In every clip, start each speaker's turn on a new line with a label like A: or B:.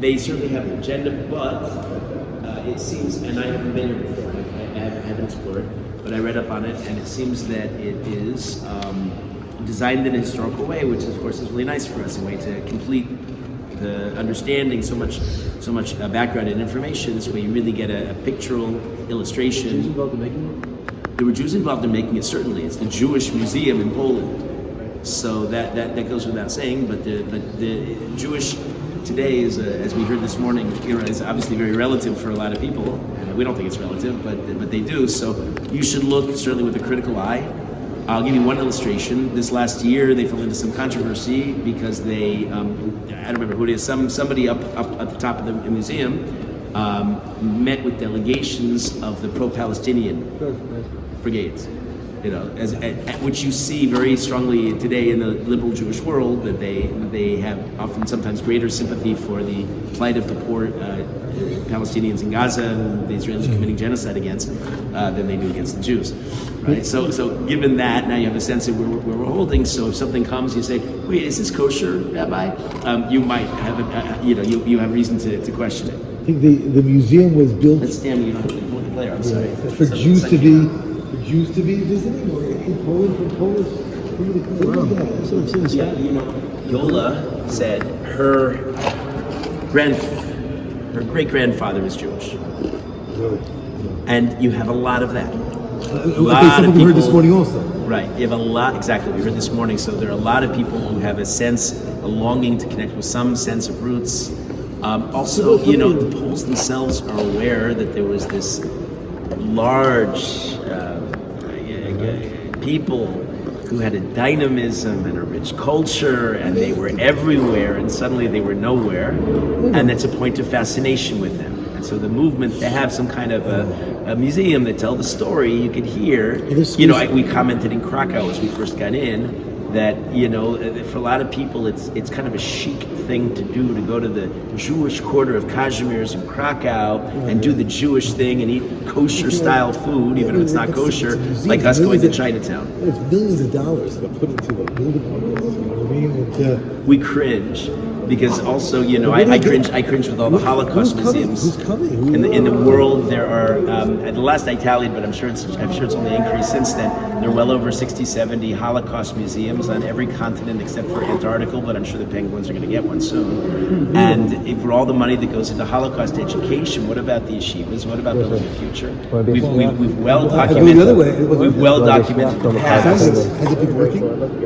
A: they certainly have an agenda, but it seems, and I haven't been here before, I haven't explored, but I read up on it, and it seems that it is designed in a historical way, which of course is really nice for us, a way to complete the understanding, so much background and information. This way you really get a pictorial illustration.
B: Jews involved in making it?
A: There were Jews involved in making it, certainly. It's the Jewish Museum in Poland. So that goes without saying, but the Jewish today is, as we heard this morning, is obviously very relative for a lot of people. We don't think it's relative, but they do. So you should look certainly with a critical eye. I'll give you one illustration. This last year, they fell into some controversy because they, I don't remember who it is, somebody up at the top of the museum met with delegations of the pro-Palestinian brigades. You know, which you see very strongly today in the liberal Jewish world, that they have often sometimes greater sympathy for the plight of the poor Palestinians in Gaza and the Israelis committing genocide against than they do against the Jews, right? So given that, now you have a sense of where we're holding. So if something comes, you say, "Wait, is this kosher, Rabbi?" You might have you have reason to question it.
C: I think the museum was built.
A: Let's stand. You don't have to look at the player. I'm sorry.
C: For Jews to be. Jews to be visiting, or in Poland for Polish.
A: Yeah, Yola said her great-grandfather was Jewish, and you have a lot of that.
C: Something we heard this morning also.
A: Right, you have a lot. Exactly, we heard this morning. So there are a lot of people who have a sense, a longing to connect with some sense of roots. Also, the Poles themselves are aware that there was this large people who had a dynamism and a rich culture, and they were everywhere, and suddenly they were nowhere, and that's a point of fascination with them. And so the movement to have some kind of a museum that tell the story, you could hear. We commented in Krakow as we first got in that for a lot of people it's kind of a chic thing to do, to go to the Jewish quarter of Kazimierz in Krakow and do the Jewish thing and eat kosher style food, even if it's not kosher, like us going to Chinatown.
C: It's millions of dollars that put into a building like this. You know what I mean?
A: We cringe because also I cringe with all the Holocaust museums.
C: Who's coming?
A: In the world there are at the last I tallied, but I'm sure it's only increased since then. There are well over 60, 70 Holocaust museums on every continent except for Antarctica, but I'm sure the Penguins are going to get one soon. And for all the money that goes into Holocaust education, what about the yeshivas? What about building the future? We've well documented the past.
C: Has it been working?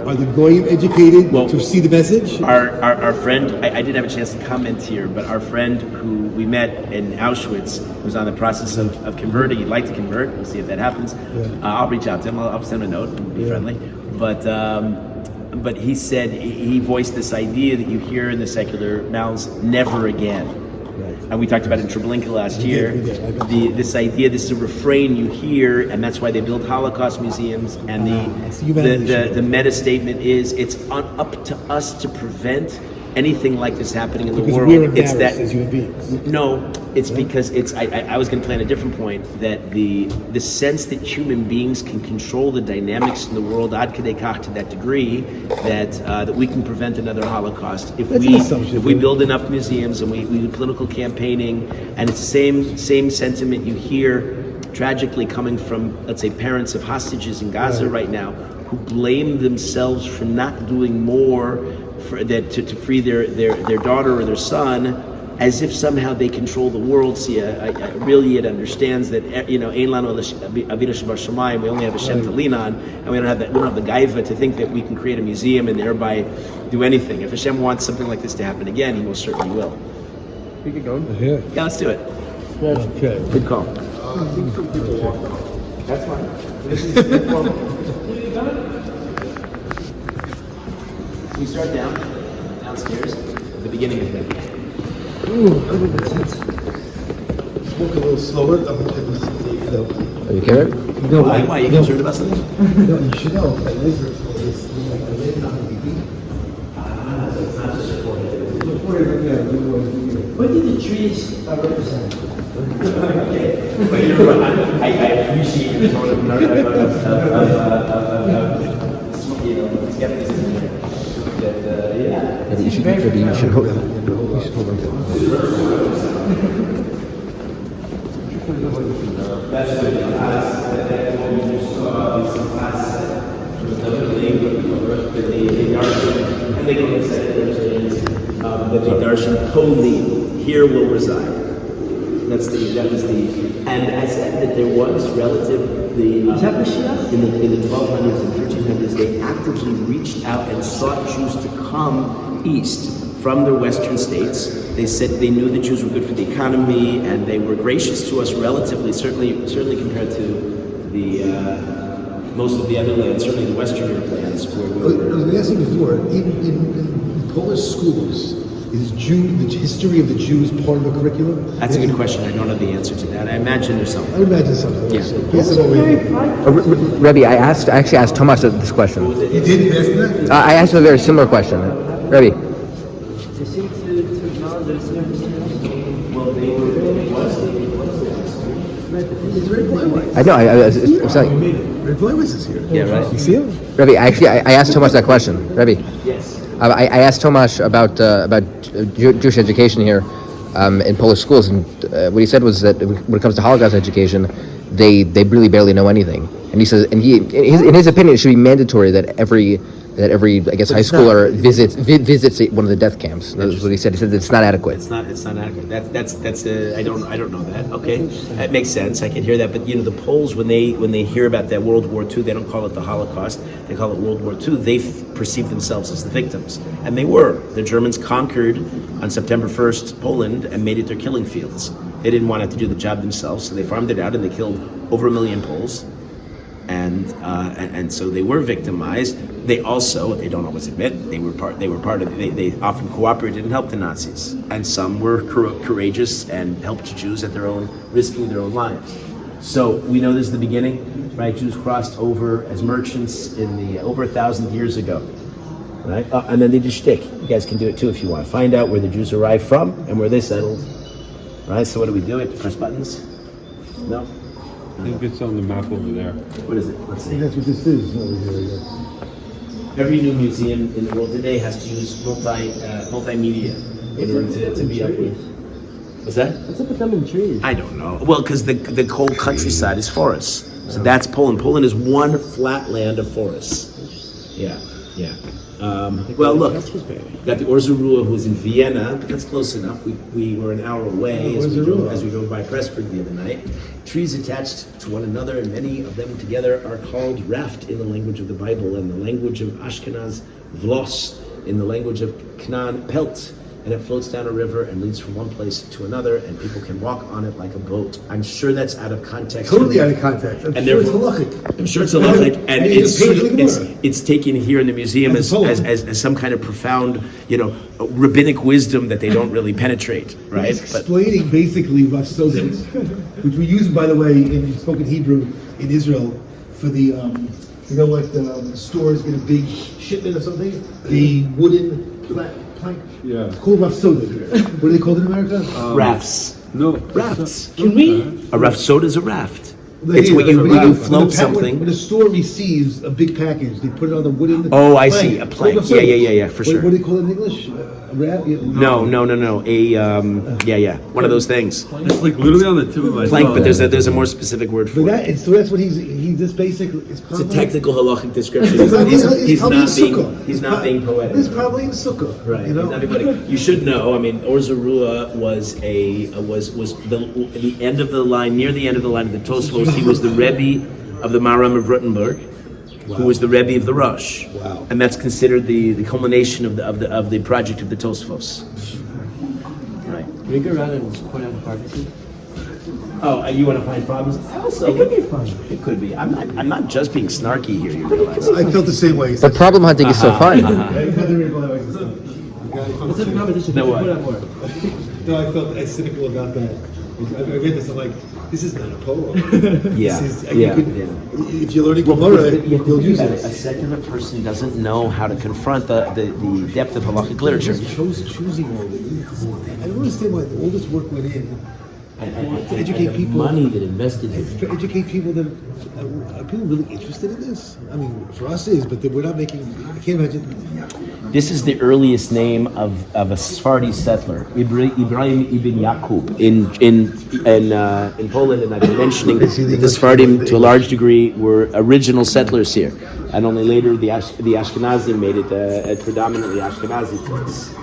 C: Are the goyim educated to see the message?
A: Our friend, I didn't have a chance to comment here, but our friend who we met in Auschwitz was on the process of converting. He'd like to convert. We'll see if that happens. I'll reach out to him. I'll send him a note and be friendly. But he said, he voiced this idea that you hear in the secular mouths, never again. Right. And we talked about it in Treblinka last year. This idea, this is a refrain you hear, and that's why they build Holocaust museums. And the meta statement is, it's up to us to prevent anything like this happening in the world.
C: We're embarrassed as human beings.
A: No, it's because I was going to plan a different point, that the sense that human beings can control the dynamics in the world ad kadei kach, to that degree that we can prevent another Holocaust if we build enough museums and we do political campaigning. And it's the same sentiment you hear tragically coming from, let's say, parents of hostages in Gaza right now, who blame themselves for not doing more to free their daughter or their son, as if somehow they control the world. See, really it understands that Ein lanu avinu shebashamayim, we only have Hashem to lean on, and we don't have the gaiva to think that we can create a museum and thereby do anything. If Hashem wants something like this to happen again, He most certainly will.
B: We get going?
A: Yeah, let's do it.
C: Okay.
A: Good call.
B: I think some people walk off.
A: That's fine.
B: This is informal.
A: We start downstairs, at the beginning of the day.
C: Ooh, I think it's spoke a little slower.
B: Are you kidding?
C: No,
A: why? You concerned about something?
C: No, you should know that Israel is like a living on the beat.
A: So it's not just your forehead.
D: What did the trees represent?
A: Okay. But you're right. I appreciate the sort of skepticism here. That,
B: Maybe you should hold on. You should hold on to it.
A: That's what the class, that what you saw in some class, was the darshan, and they go inside that the darshan POLIN here will reside. That was the, and I said that there was relatively in the 1200s and 1300s, they actively reached out and sought Jews to come east from their western states. They said they knew the Jews were good for the economy, and they were gracious to us relatively, certainly compared to the most of the other lands, certainly the western lands where we were.
C: I was going to ask you before, in Polish schools, is the history of the Jews part of the curriculum?
A: That's a good question. I don't know the answer to that. I imagine there's something.
C: I would imagine something.
A: Yeah.
B: Rabbi, I actually asked Thomas this question.
C: You did ask that?
B: I asked him a very similar question. Rabbi.
D: They seem to know there's
A: Well, they were.
C: It's Rabbi Bleiweiss.
B: I know. I'm saying.
C: Rabbi Bleiweiss is here.
A: Yeah, right.
C: You see him?
B: Rabbi, I asked Thomas that question. Rabbi.
A: Yes.
B: I asked Tomasz about Jewish education here in Polish schools, and what he said was that when it comes to Holocaust education, they really barely know anything. And he says, in his opinion, it should be mandatory that every I guess high schooler visits one of the death camps. That's what he said. He said it's not adequate.
A: It's not adequate. That's I don't know that. Okay, that makes sense. I can hear that. But the Poles, when they hear about that World War II, they don't call it the Holocaust. They call it World War II. They perceive themselves as the victims, and they were. The Germans conquered on September 1st Poland and made it their killing fields. They didn't want to have to do the job themselves, so they farmed it out and they killed over 1 million Poles. And so they were victimized. They also, they don't always admit, they were part of. They often cooperated and helped the Nazis, and some were courageous and helped Jews at risking their own lives. So we know this is the beginning, right? Jews crossed over as merchants over 1,000 years ago, right? And then they did shtick. You guys can do it too if you want. Find out where the Jews arrived from and where they settled, right? So what do? We have to press buttons? No.
E: I think it's on the map over there.
A: What is it? Let's
C: I
A: see.
C: think that's what this is over here, I guess.
A: Every new museum in the world today has to use multimedia in order to be up with. What's that?
D: What's up with them in trees?
A: I don't know. Well, because the whole countryside is forests. So that's Poland. Poland is one flat land of forests. Yeah. Well, look, got the Orzurua, who was in Vienna, but that's close enough. We were an hour away as we drove by Pressburg the other night. Trees attached to one another, and many of them together are called raft in the language of the Bible, and the language of Ashkenaz, vlos, in the language of Canaan, pelt. And it floats down a river and leads from one place to another, and people can walk on it like a boat. I'm sure that's out of context.
C: Totally out of context. I'm sure it's halachic.
A: I'm sure it's halachic, and it's taken here in the museum as some kind of profound, rabbinic wisdom that they don't really penetrate, right?
C: It's explaining basically Rhapsodies, which we use, by the way, in spoken Hebrew in Israel for the, the stores get a big shipment of something, the wooden plank.
E: Yeah.
C: It's called Rhapsody. What are they called in America?
A: Rafts.
E: No.
A: Rafts.
D: Can we?
A: A raftsode is a raft. It's when you float something.
C: When a store receives a big package, they put it on the wooden.
A: Oh, I see. A plank. Yeah, for sure.
C: What do they call it in English? A raft?
A: No. One of those things.
E: It's like literally on the tip of my
A: Plank,
E: tongue.
A: but there's a more specific word for it.
C: So that's what he just basically.
A: It's a technical halachic description. He's not being poetic.
C: It's probably in Sukkah,
A: Right.
C: You know?
A: He's not being poetic. You should know. I mean, Orzurua was the end of the line, near the end of the line of the Tosfos. He was the Rebbe of the Maharam of Württemberg, who was the Rebbe of the Rosh.
C: Wow.
A: And that's considered the culmination of the project of the Tosfos. Right.
D: Can we go around and point out hypocrisy?
A: Oh, you want to find problems? Also,
D: It could be fun.
A: It could be. I'm not just being snarky here. You realize.
C: I felt the same way.
B: But problem hunting is so fun.
D: Let's have a competition.
A: No, what?
D: Put out more.
C: No, I felt as cynical about that. I read this, I'm like, this is not a poem.
A: Yeah.
C: If you're learning Gemara, you'll use
A: A
C: it.
A: secular person doesn't know how to confront the depth of halachic literature.
C: Choosing all of it. I don't understand why all this work went in.
A: And
C: To educate
A: the
C: people.
A: money that invested in
C: To educate people that are people really interested in this? I mean, for us it is, but we're not making. I can't imagine.
A: This is the earliest name of a Sephardi settler, Ibrahim ibn Yaqub, in Poland, and I've been mentioning that the Sephardim, to a large degree, were original settlers here, and only later the Ashkenazi made it a predominantly Ashkenazi place.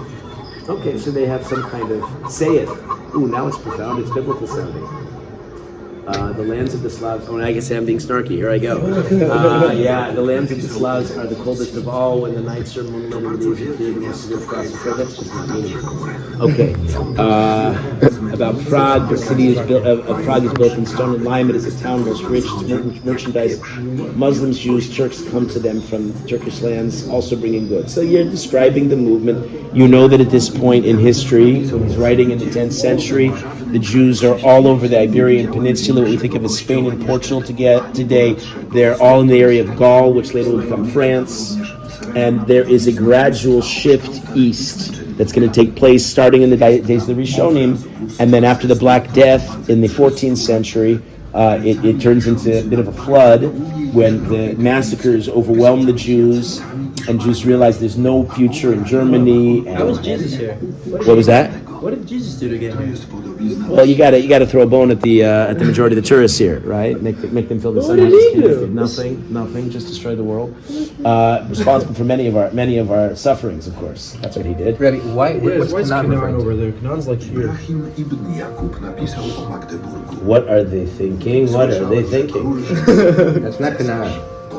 A: Okay, so they have some kind of sayeth. Ooh, now it's profound. It's biblical sounding. The lands of the Slavs. Oh, I guess I'm being snarky. Here I go. Yeah, the lands of the Slavs are the coldest of all. When the nights are moonlit and the days are clear, most of the cross. So that's just not meaningful. Okay. About Prague, the city is built. Prague is built in stone and lime. It is a town most rich. It's merchandise. Muslims, Jews, Turks come to them from Turkish lands, also bringing goods. So you're describing the movement. You know that at this point in history, when he's writing in the 10th century, the Jews are all over the Iberian Peninsula, what we think of as Spain and Portugal today. They're all in the area of Gaul, which later will become France. And there is a gradual shift east that's going to take place starting in the days of the Rishonim. And then after the Black Death in the 14th century, it turns into a bit of a flood when the massacres overwhelm the Jews, and Jews realize there's no future in Germany.
D: How was Jesus here?
A: What was that?
D: What did Jesus do to get here?
A: Well, you gotta throw a bone at the majority of the tourists here, right? Make them feel the
D: What did he do?
A: Nothing. Just destroy the world. Responsible for many of our sufferings, of course. That's what he did.
B: Rabbi, what's Canaan referring to?
D: over there? Canon's like here.
A: What are they thinking?
B: That's not Canaan.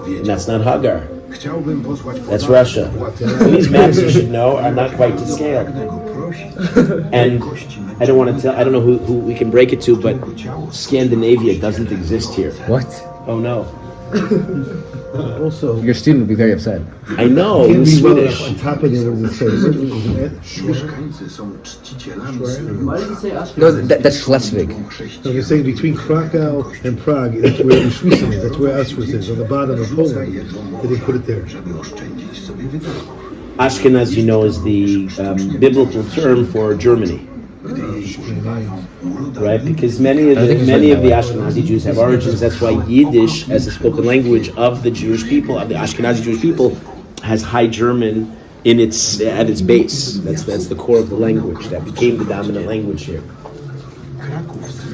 A: And that's not Hagar. That's Russia. So these maps, you should know, are not quite to scale. And I don't know who we can break it to, but Scandinavia doesn't exist here.
B: What?
A: Oh no.
C: Also,
B: Your student would be very upset.
A: I know, he was Swedish.
C: on top of it, what does it say?
D: Why did he say Ashkenaz?
B: No, that's Schleswig.
C: So you're saying between Krakow and Prague, that's where Auschwitz is, that's where Auschwitz is, on the bottom of Poland. They didn't put it there.
A: Ashkenaz, you know, is the biblical term for Germany, right? Because many of the Ashkenazi Jews have origins. That's why Yiddish, as a spoken language of the Jewish people, of the Ashkenazi Jewish people, has High German at its base. That's the core of the language. That became the dominant language here.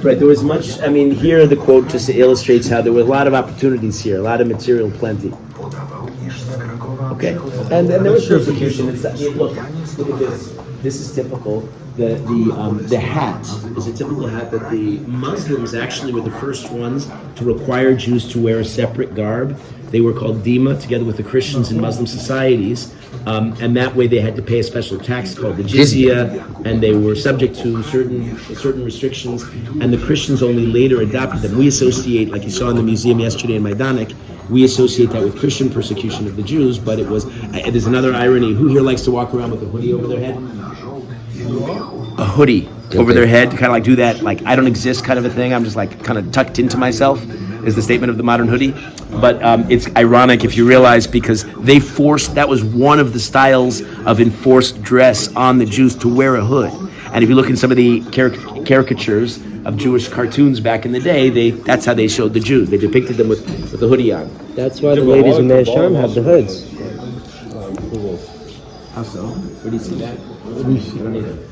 A: Right. There was much. I mean, here the quote just illustrates how there were a lot of opportunities here, a lot of material plenty. Okay, and there was persecution. Look at this. This is typical. The hat is a typical hat that the Muslims actually were the first ones to require Jews to wear a separate garb. They were called dima, together with the Christians in Muslim societies, and that way they had to pay a special tax called the jizya, and they were subject to certain restrictions. And the Christians only later adopted them. We associate, like you saw in the museum yesterday in Majdanek, we associate that with Christian persecution of the Jews, but it was. There's another irony. Who here likes to walk around with a hoodie over their head? A hoodie over their head, kind of like do that, like I don't exist kind of a thing. I'm just like kind of tucked into myself, is the statement of the modern hoodie. But it's ironic if you realize, because that was one of the styles of enforced dress on the Jews, to wear a hood. And if you look in some of the caricatures of Jewish cartoons back in the day, that's how they showed the Jews. They depicted them with a hoodie on.
D: That's why the ladies in Me'asham have the hoods.
A: How so? Where do you see that? I don't need it.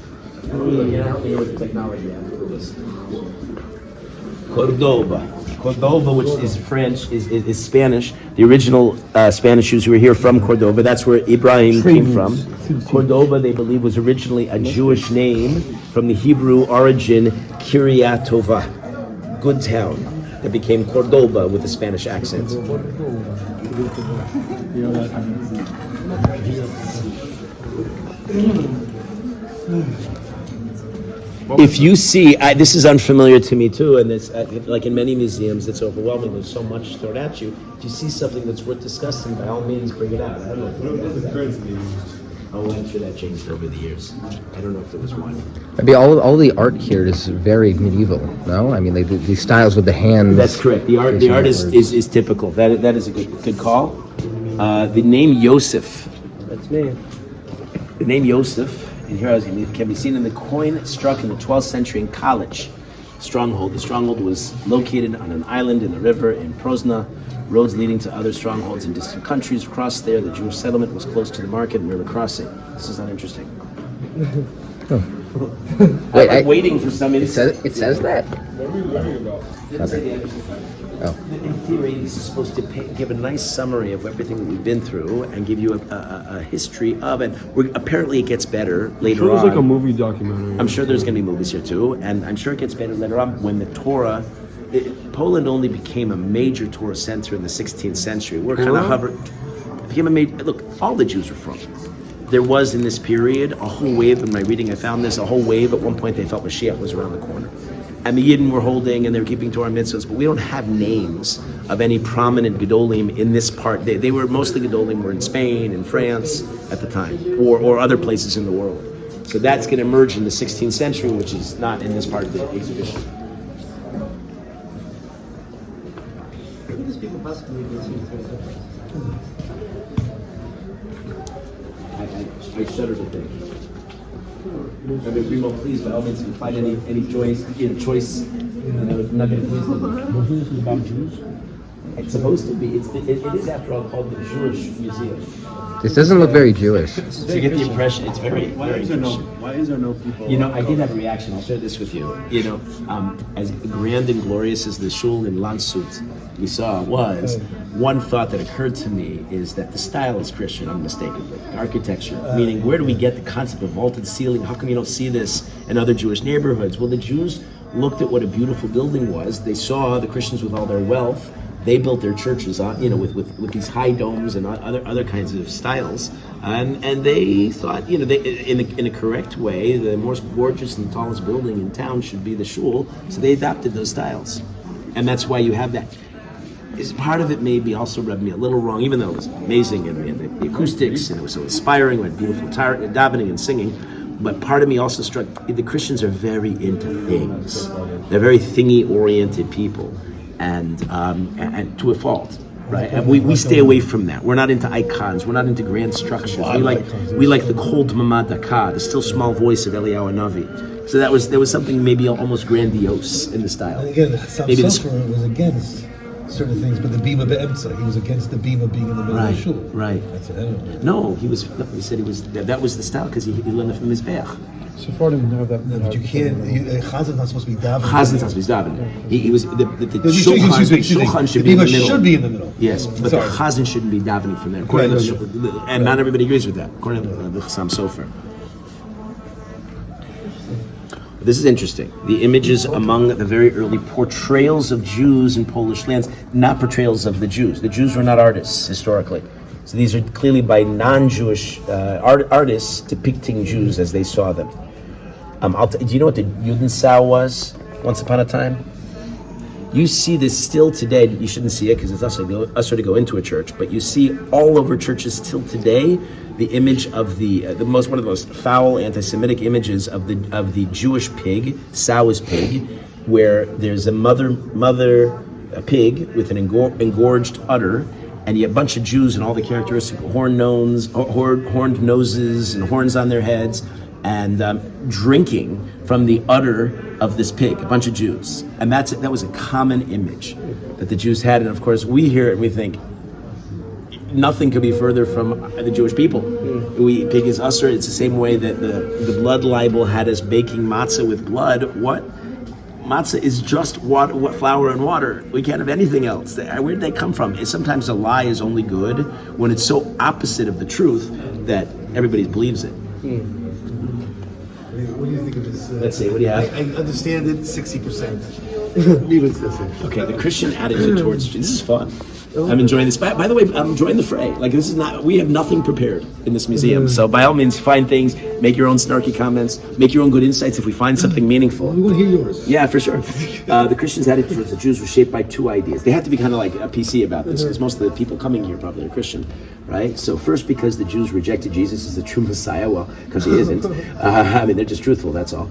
A: Help me with technology afterwards. Cordoba, which is French, is Spanish. The original Spanish Jews who were here from Cordoba, that's where Ibrahim came from. Cordoba, they believe, was originally a Jewish name from the Hebrew origin Kiryat Tova, good town, that became Cordoba with a Spanish accent. If you see, this is unfamiliar to me too, and it's like in many museums, it's overwhelming. There's so much thrown at you. If you see something that's worth discussing, by all means, bring it out. I don't know. Oh, I'm sure that changed over the years. I don't know if there was one.
B: I mean, all the art here is very medieval. No, I mean these styles with the hands.
A: That's correct. The art is typical. That is a good call. The name Yosef.
D: That's me.
A: The name Yosef, and here it can be seen in the coin struck in the 12th century in College. stronghold. The stronghold was located on an island in the river in Prosna. Roads leading to other strongholds in distant countries crossed there. The Jewish settlement was close to the market and river crossing. This is not interesting.
B: Wait,
A: I'm waiting for some insight.
B: it says that. Oh.
A: In theory, this is supposed to give a nice summary of everything that we've been through and give you a history of it. Apparently, it gets better later
E: It was
A: on.
E: like a movie documentary.
A: I'm sure there's going to be movies here too, and I'm sure it gets better later on when the Torah. Poland only became a major Torah center in the 16th century. We're kind of hovering. Became a major. Look, all the Jews were from. There was in this period a whole wave. In my reading, I found this a whole wave. At one point, they felt Mashiach was around the corner, and the Yidden were holding and they were keeping Torah mitzvahs. But we don't have names of any prominent Gedolim in this part. They were mostly Gedolim were in Spain and France at the time, or other places in the world. So that's going to emerge in the 16th century, which is not in this part of the exhibition.
D: These people possibly be
A: I shudder to think. Rabbi Primo, please, by all means, if you find any choice, nugget, please.
D: This is about Jews.
A: It's supposed to be. It is, after all, called the Jewish Museum.
B: This doesn't look very Jewish.
A: So you get the impression it's very, very Christian.
E: Why is there no people?
A: You know, I did have a reaction. I'll share this with you. You know, as grand and glorious as the shul in Landshut we saw was, one thought that occurred to me is that the style is Christian, unmistakably. Architecture, meaning where do we get the concept of vaulted ceiling? How come you don't see this in other Jewish neighborhoods? Well, the Jews looked at what a beautiful building was. They saw the Christians with all their wealth. They built their churches on, with these high domes and other kinds of styles, and they thought, they, in a correct way, the most gorgeous and tallest building in town should be the shul. So they adopted those styles, and that's why you have that. Is part of it maybe also rubbed me a little wrong, even though it was amazing and the acoustics and it was so inspiring, with beautiful davening and singing. But part of me also struck the Christians are very into things. They're very thingy-oriented people. And to a fault, right? And we stay away from that. We're not into icons. We're not into grand structures. We like the cold mamad daka, the still small voice of Eliyahu Hanavi. So there was something maybe almost grandiose in the style.
C: And again, Sam Sofer was against certain things, but the bima be'emtza, he was against the bima being in the middle of the shul.
A: Right.
C: That's it. I don't know.
A: No, he said he was. That was the style because he learned it from his Mizbeach.
E: Sephardim have that.
C: No, but you can't. Chazan's not supposed to be davening.
A: Chazan's supposed to be davening. He was the shulchan should
C: the
A: be in the
C: bima
A: middle.
C: should be in the middle.
A: Yes, but
C: Sorry.
A: the chazan shouldn't be davening from there. According to and not everybody agrees with that. According to the Sam Sofer. This is interesting. The images among the very early portrayals of Jews in Polish lands, not portrayals of the Jews. The Jews were not artists historically. So these are clearly by non-Jewish artists depicting Jews as they saw them. Do you know what the Judensau was once upon a time? You see this still today. You shouldn't see it because it's usher to go into a church, but you see all over churches still today the image of one of the most foul anti-Semitic images of the Jewish pig, Sow's pig, where there's a mother pig with an engorged udder, and you have a bunch of Jews and all the characteristic horned noses and horns on their heads, and drinking from the udder of this pig, a bunch of Jews. And that was a common image that the Jews had. And of course, we hear it and we think, nothing could be further from the Jewish people. Pig is usher. It's the same way that the blood libel had us baking matzah with blood. What? Matzah is just water, flour and water. We can't have anything else. Where did they come from? Sometimes a lie is only good when it's so opposite of the truth that everybody believes it.
C: What do you think of this?
A: Let's see, what do you have?
C: I understand it 60%.
A: Okay, the Christian attitude towards this is fun. I'm enjoying this. By the way, I'm enjoying the fray. Like, this is not, we have nothing prepared in this museum. So by all means, find things, make your own snarky comments, make your own good insights if we find something meaningful.
C: We want to hear yours.
A: Yeah, for sure. The Christians' attitude towards the Jews was shaped by two ideas. They have to be kind of like a PC about this, because most of the people coming here probably are Christian, right? So first, because the Jews rejected Jesus as the true Messiah, well, because he isn't. I mean, they're just truthful, that's all.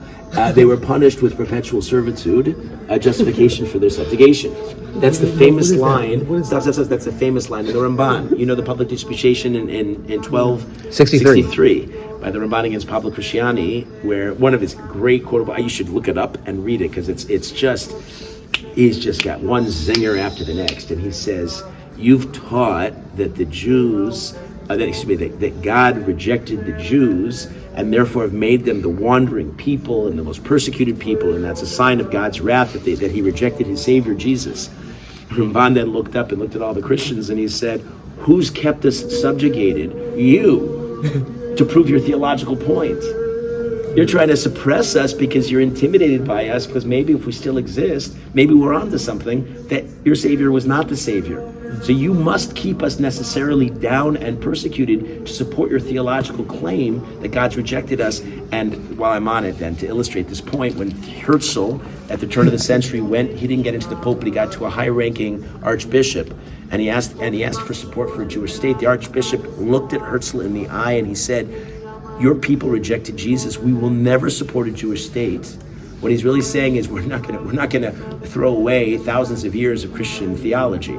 A: They were punished with perpetual servitude, a justification for their subjugation. That's the famous line. That's the famous line in the Ramban. You know the public disputation in 1263. by the Ramban against Pablo Cristiani, where one of his great quotable, you should look it up and read it, because he's just got one zinger after the next. And he says, you've taught that the Jews, that God rejected the Jews and therefore have made them the wandering people and the most persecuted people, and that's a sign of God's wrath that he rejected his Savior Jesus. Ramban then looked up and looked at all the Christians and he said, who's kept us subjugated? You, to prove your theological point. You're trying to suppress us because you're intimidated by us, because maybe if we still exist, maybe we're onto something, that your Savior was not the Savior. So you must keep us necessarily down and persecuted to support your theological claim that God's rejected us. And while I'm on it then, to illustrate this point, when Herzl at the turn of the century he didn't get into the Pope, but he got to a high-ranking archbishop, and he asked for support for a Jewish state. The archbishop looked at Herzl in the eye and he said, your people rejected Jesus. We will never support a Jewish state. What he's really saying is we're not going to throw away thousands of years of Christian theology,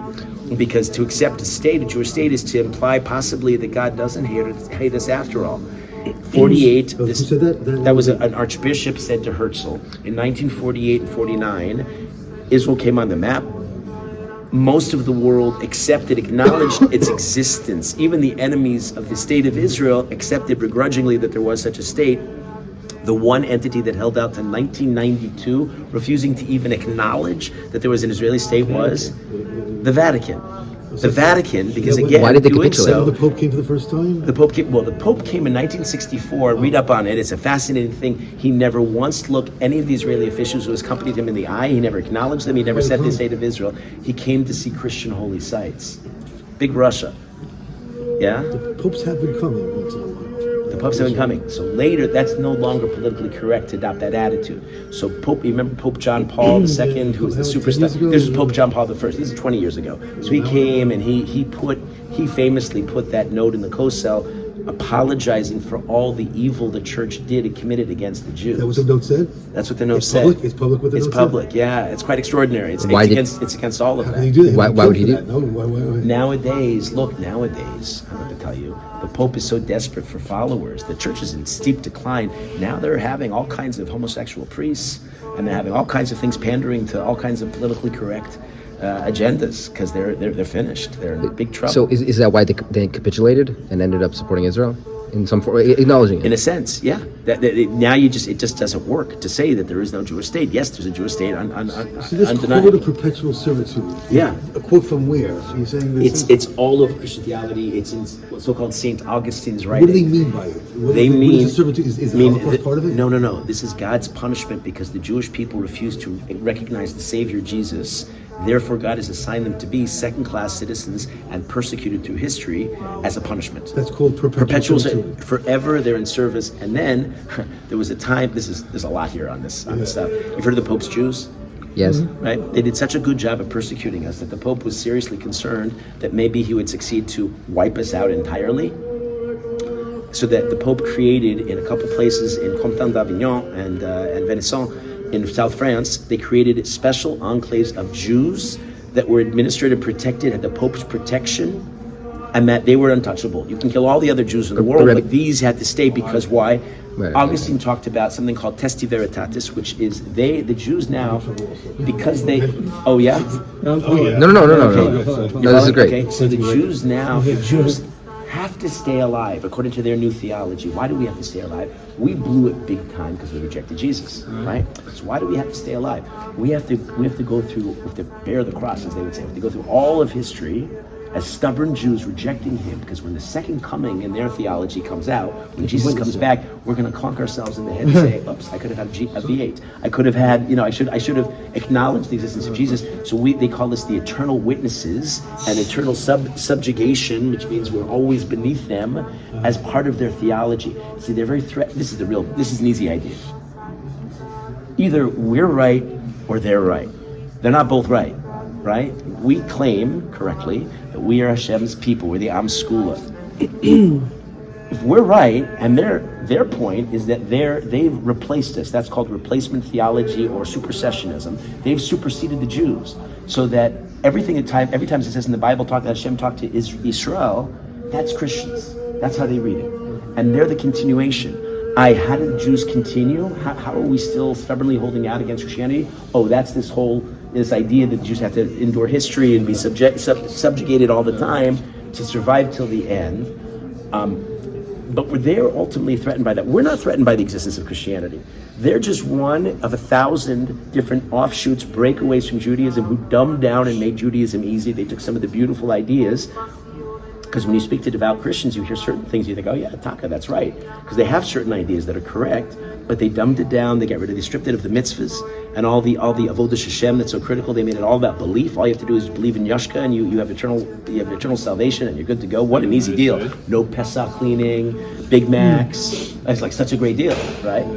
A: because to accept a Jewish state, is to imply possibly that God doesn't hate us after all. 48.
C: Who said that?
A: That was an archbishop said to Herzl in 1948 and 49. Israel came on the map. Most of the world acknowledged its existence. Even the enemies of the state of Israel accepted begrudgingly that there was such a state. The one entity that held out to 1992, refusing to even acknowledge that there was an Israeli state, was the Vatican. The Vatican, because again,
B: why did they
A: doing
B: capitulate?
A: so,
C: The Pope came for the first time?
A: the Pope came in 1964. Read up on it. It's a fascinating thing. He never once looked any of the Israeli officials who accompanied him in the eye. He never acknowledged them. He never said the state of Israel. He came to see Christian holy sites. Big Russia. Yeah?
C: The popes have been coming once in a while.
A: The popes have been coming. So later, that's no longer politically correct to adopt that attitude. So you remember Pope John Paul II, who was the superstar? This was Pope John Paul I. This is 20 years ago. So he came and he famously put that note in the Kosel, apologizing for all the evil the church did and committed against the Jews.
C: That was what the note said?
A: That's what the note said.
C: Public? It's public what the
A: It's
C: note
A: public,
C: said?
A: yeah. It's quite extraordinary. It's against all of
C: How
A: that.
C: can he do that?
B: Why would he do
C: that? No, why?
A: Nowadays, I'm going to tell you, the Pope is so desperate for followers. The church is in steep decline. Now they're having all kinds of homosexual priests, and they're having all kinds of things pandering to all kinds of politically correct agendas, because they're finished. They're in big trouble.
B: So is that why they capitulated and ended up supporting Israel in some form, acknowledging it?
A: In a sense, yeah. Now it just doesn't work to say that there is no Jewish state. Yes, there's a Jewish state.
C: So this quote of perpetual servitude.
A: Yeah.
C: A quote from where? So you're saying this
A: It's all of Christian theology. It's in so-called Saint Augustine's writing.
C: What do they mean by it? What is the servitude? Is the Holocaust part of it?
A: No. This is God's punishment because the Jewish people refused to recognize the Savior Jesus. Therefore, God has assigned them to be second-class citizens and persecuted through history as a punishment.
C: That's called perpetual servitude.
A: Forever they're in service. And then there was a time. There's a lot here on this stuff. You've heard of the Pope's Jews?
B: Yes.
A: Right? They did such a good job of persecuting us that the Pope was seriously concerned that maybe he would succeed to wipe us out entirely. So that the Pope created in a couple places in Comté d'Avignon and Venaisson in South France, they created special enclaves of Jews that were administratively protected, had the Pope's protection, and that they were untouchable. You can kill all the other Jews in the world, but these had to stay because why?
B: Right.
A: Augustine talked about something called testi veritatis, which is the Jews now, because they, oh yeah?
B: No. This is great.
A: Okay, so the Jews now, have to stay alive according to their new theology. Why do we have to stay alive? We blew it big time because we rejected Jesus, right? So why do we have to stay alive? We have to bear the cross, as they would say. We have to go through all of history as stubborn Jews rejecting him, because when the second coming in their theology comes out, when Jesus comes back, we're going to clunk ourselves in the head and say, oops, I could have had a V8. I could have had, I should have acknowledged the existence of Jesus. So they call us the eternal witnesses and eternal subjugation, which means we're always beneath them as part of their theology. See, they're very this is an easy idea. Either we're right or they're right. They're not both right? We claim correctly that we are Hashem's people. We're the Am Skula. If we're right, and their point is that they've replaced us. That's called replacement theology or supersessionism. They've superseded the Jews, so that every time it says in the Bible, Hashem talked to Israel, that's Christians. That's how they read it. and they're the continuation. How did the Jews continue? How are we still stubbornly holding out against Christianity? Oh, that's this idea that Jews have to endure history and be subjugated all the time to survive till the end. But they're ultimately threatened by that. We're not threatened by the existence of Christianity. They're just one of 1,000 different offshoots, breakaways from Judaism, who dumbed down and made Judaism easy. They took some of the beautiful ideas. Because when you speak to devout Christians, you hear certain things, you think, oh yeah, Taka, that's right. Because they have certain ideas that are correct, but they dumbed it down, they stripped it of the mitzvahs, and all the avodah Hashem that's so critical. They made it all about belief. All you have to do is believe in Yashka, and you have eternal salvation, and you're good to go. What an easy deal. No Pesach cleaning, Big Macs. It's like such a great deal, right?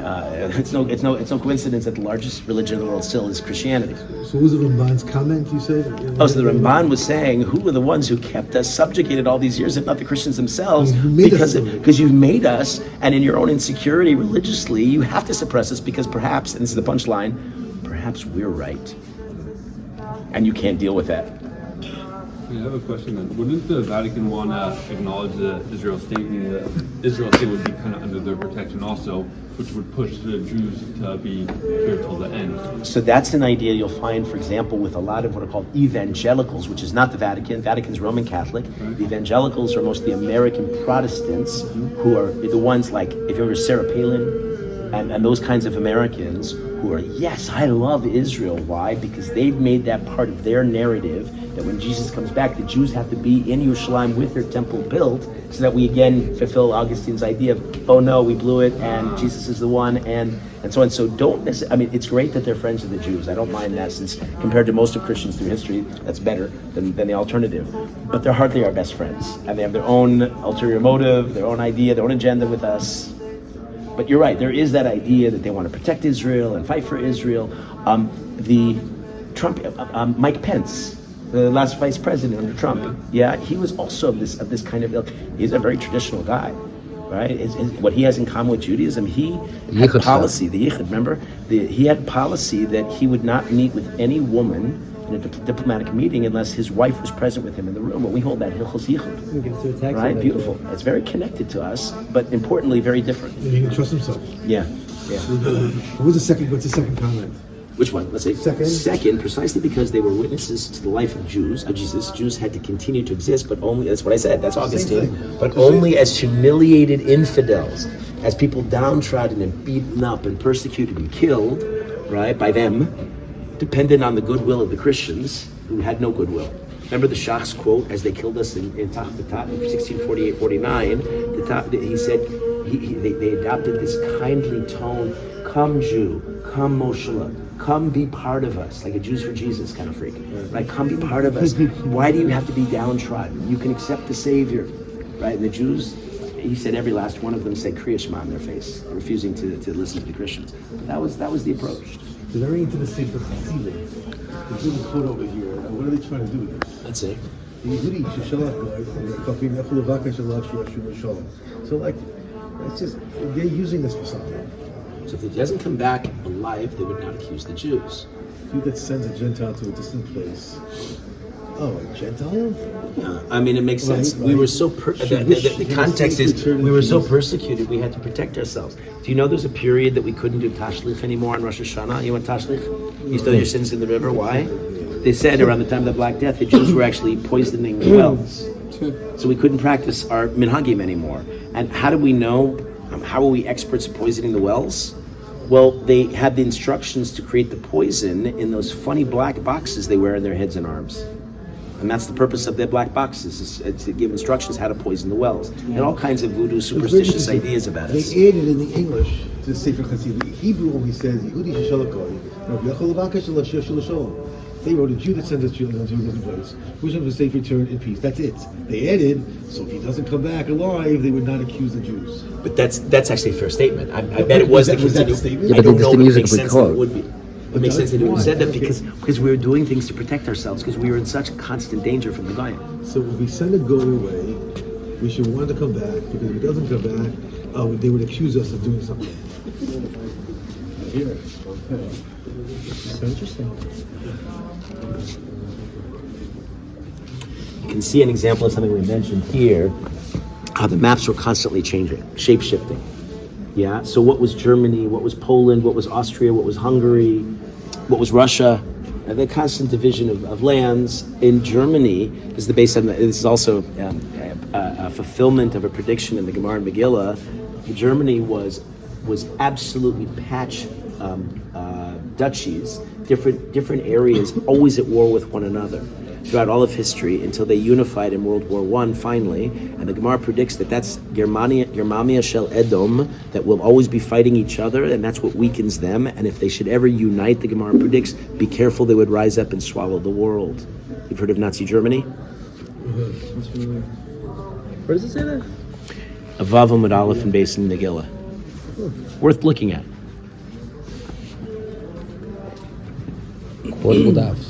A: It's no coincidence that the largest religion in the world still is Christianity.
C: So what was the Ramban's comment you said?
A: Oh, so the Ramban was saying, who are the ones who kept us subjugated all these years, if not the Christians themselves? Because you've made us, and in your own insecurity religiously, you have to suppress us because perhaps, and this is the punchline, perhaps we're right. And you can't deal with that.
E: I have a question then. Wouldn't the Vatican want to acknowledge the Israel state, meaning that Israel state would be kind of under their protection also, which would push the Jews to be here till the end?
A: So that's an idea you'll find, for example, with a lot of what are called evangelicals, which is not the Vatican. Vatican's Roman Catholic. Right. The evangelicals are mostly American Protestants, who are the ones like, if you remember Sarah Palin, and those kinds of Americans who are, yes, I love Israel. Why? Because they've made that part of their narrative that when Jesus comes back, the Jews have to be in Yerushalayim with their temple built, so that we again fulfill Augustine's idea of, oh no, we blew it, and Jesus is the one, and so on. So don't necessarily, I mean, it's great that they're friends of the Jews. I don't mind that, since compared to most of Christians through history, that's better than the alternative. But they're hardly our best friends, and they have their own ulterior motive, their own idea, their own agenda with us. But you're right, there is that idea that they want to protect Israel and fight for Israel. Mike Pence, the last vice president under Trump, yeah, he was also of this kind of ilk. He's a very traditional guy, right? What he has in common with Judaism, he had policy, the Yichud, remember? He had policy that he would not meet with any woman in a diplomatic meeting unless his wife was present with him in the room. Well, we hold that Hilchos Yichud, right? Beautiful. It's very connected to us, but importantly, very different.
C: And he can trust himself.
A: Yeah.
C: What's the second comment?
A: Which one? Let's say second, precisely because they were witnesses to the life of Jesus. Jews had to continue to exist, but only, that's what I said, that's Augustine, but only as humiliated infidels, as people downtrodden and beaten up and persecuted and killed, right, by them, dependent on the goodwill of the Christians, who had no goodwill. Remember the Shach's quote as they killed us in Tach B'Tat in 1648-49? He said, they adopted this kindly tone, come Jew, come Moshe, come be part of us, like a Jews for Jesus kind of freak, right? Come be part of us. Why do you have to be downtrodden? You can accept the Savior, right? And the Jews, he said every last one of them said Kriya Shema in their face, refusing to listen to the Christians. That was the approach.
C: They're very into the Sefer Chassidim. There's a little quote over here. What are they trying to do with this?
A: Let's see.
C: So like, it's just, they're using this for something.
A: So if he doesn't come back alive, they would not accuse the Jews.
C: Dude that sends a Gentile to a distant place. Oh, a Gentile?
A: Yeah, I mean, it makes sense.
C: Right.
A: We were so, the context is, we were so persecuted, we had to protect ourselves. Do you know there's a period that we couldn't do Tashlich anymore on Rosh Hashanah? You went Tashlich? You throw your sins in the river. Why? They said around the time of the Black Death, the Jews were actually poisoning the wells. So we couldn't practice our minhagim anymore. And how do we know? How are we experts at poisoning the wells? Well, they had the instructions to create the poison in those funny black boxes they wear in their heads and arms. And that's the purpose of their black boxes, is to give instructions how to poison the wells. And all kinds of voodoo superstitious ideas about us.
C: They added in the English to the Sefer Chassidim. The Hebrew only says, Yehudi Sheshalakoi, they wrote a Jew that sends his children to a different place. Which of the safe return in peace. That's it. They added, so if he doesn't come back alive, they would not accuse the Jews.
A: But that's actually a fair statement. I bet it was the
C: statement.
B: Yeah,
A: I
B: but
A: don't
B: they
A: know
B: just
A: if it
B: use it
A: makes
B: with
A: sense that it
B: quote.
A: would be. It makes sense that it said that because we were doing things to protect ourselves, because we were in such constant danger from the Goyim.
C: So if we send a goy away, we should want to come back, because if he doesn't come back, they would accuse us of doing something. Here. Okay. So interesting.
A: You can see an example of something we mentioned here. how the maps were constantly changing, shape-shifting. Yeah, so what was Germany, what was Poland, what was Austria, what was Hungary, what was Russia? The constant division of lands. In Germany is the base of this is also a fulfillment of a prediction in the Gemara and Megillah. Germany was absolutely patch duchies, different areas, always at war with one another throughout all of history until they unified in World War I finally. And the Gemara predicts that that's Germania Shel Edom, that will always be fighting each other, and that's what weakens them. And if they should ever unite, the Gemara predicts, be careful, they would rise up and swallow the world. You've heard of Nazi Germany?
B: Where does it say that?
A: A Vav Amud Aleph and Beis in Megillah. Worth looking at.
B: Quotable doves.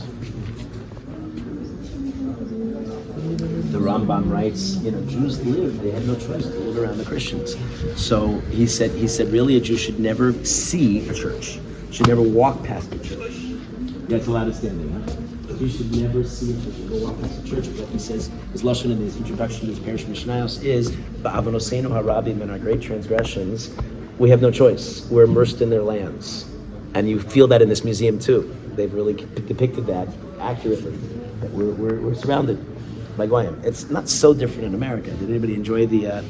A: The Rambam writes, Jews lived, they had no choice to live around the Christians. So he said really a Jew should never see a church, should never walk past a church. That's a lot of standing, huh? You should never see a church, go walk past a church. But what he says, his lashon in his introduction to his Parish Mishnayos is, Ba'avonoseinu harabim, in our great transgressions, we have no choice. We're immersed in their lands. And you feel that in this museum too. They've really depicted that accurately. That we're surrounded by Goyim. It's not so different in America. Did anybody enjoy the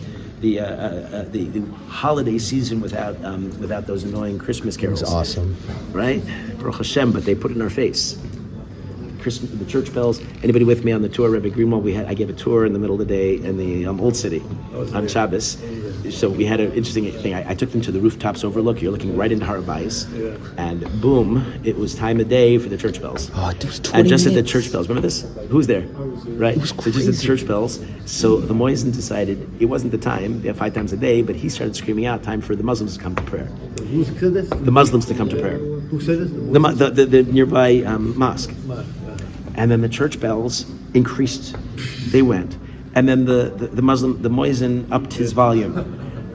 A: holiday season without those annoying Christmas carols?
B: It's awesome,
A: right? Baruch Hashem, but they put it in our face. The church bells. Anybody with me on the tour? Rabbi Greenwald, I gave a tour in the middle of the day in the Old City on Shabbos. So we had an interesting thing. I took them to the rooftops overlook. You're looking right into Har Bayis, and boom, it was time of day for the church bells.
B: Oh, it was 20
A: And just
B: minutes.
A: at the church bells, remember this? Who's there? Right. So just at the church bells. So the Moisen decided it wasn't the time. They have 5 times a day, but he started screaming out, "Time for the Muslims to come to prayer."
C: Who said this?
A: The Muslims to come to prayer.
C: Who said this?
A: The nearby mosque. And then the church bells increased. They went. And then the Moisen upped his volume.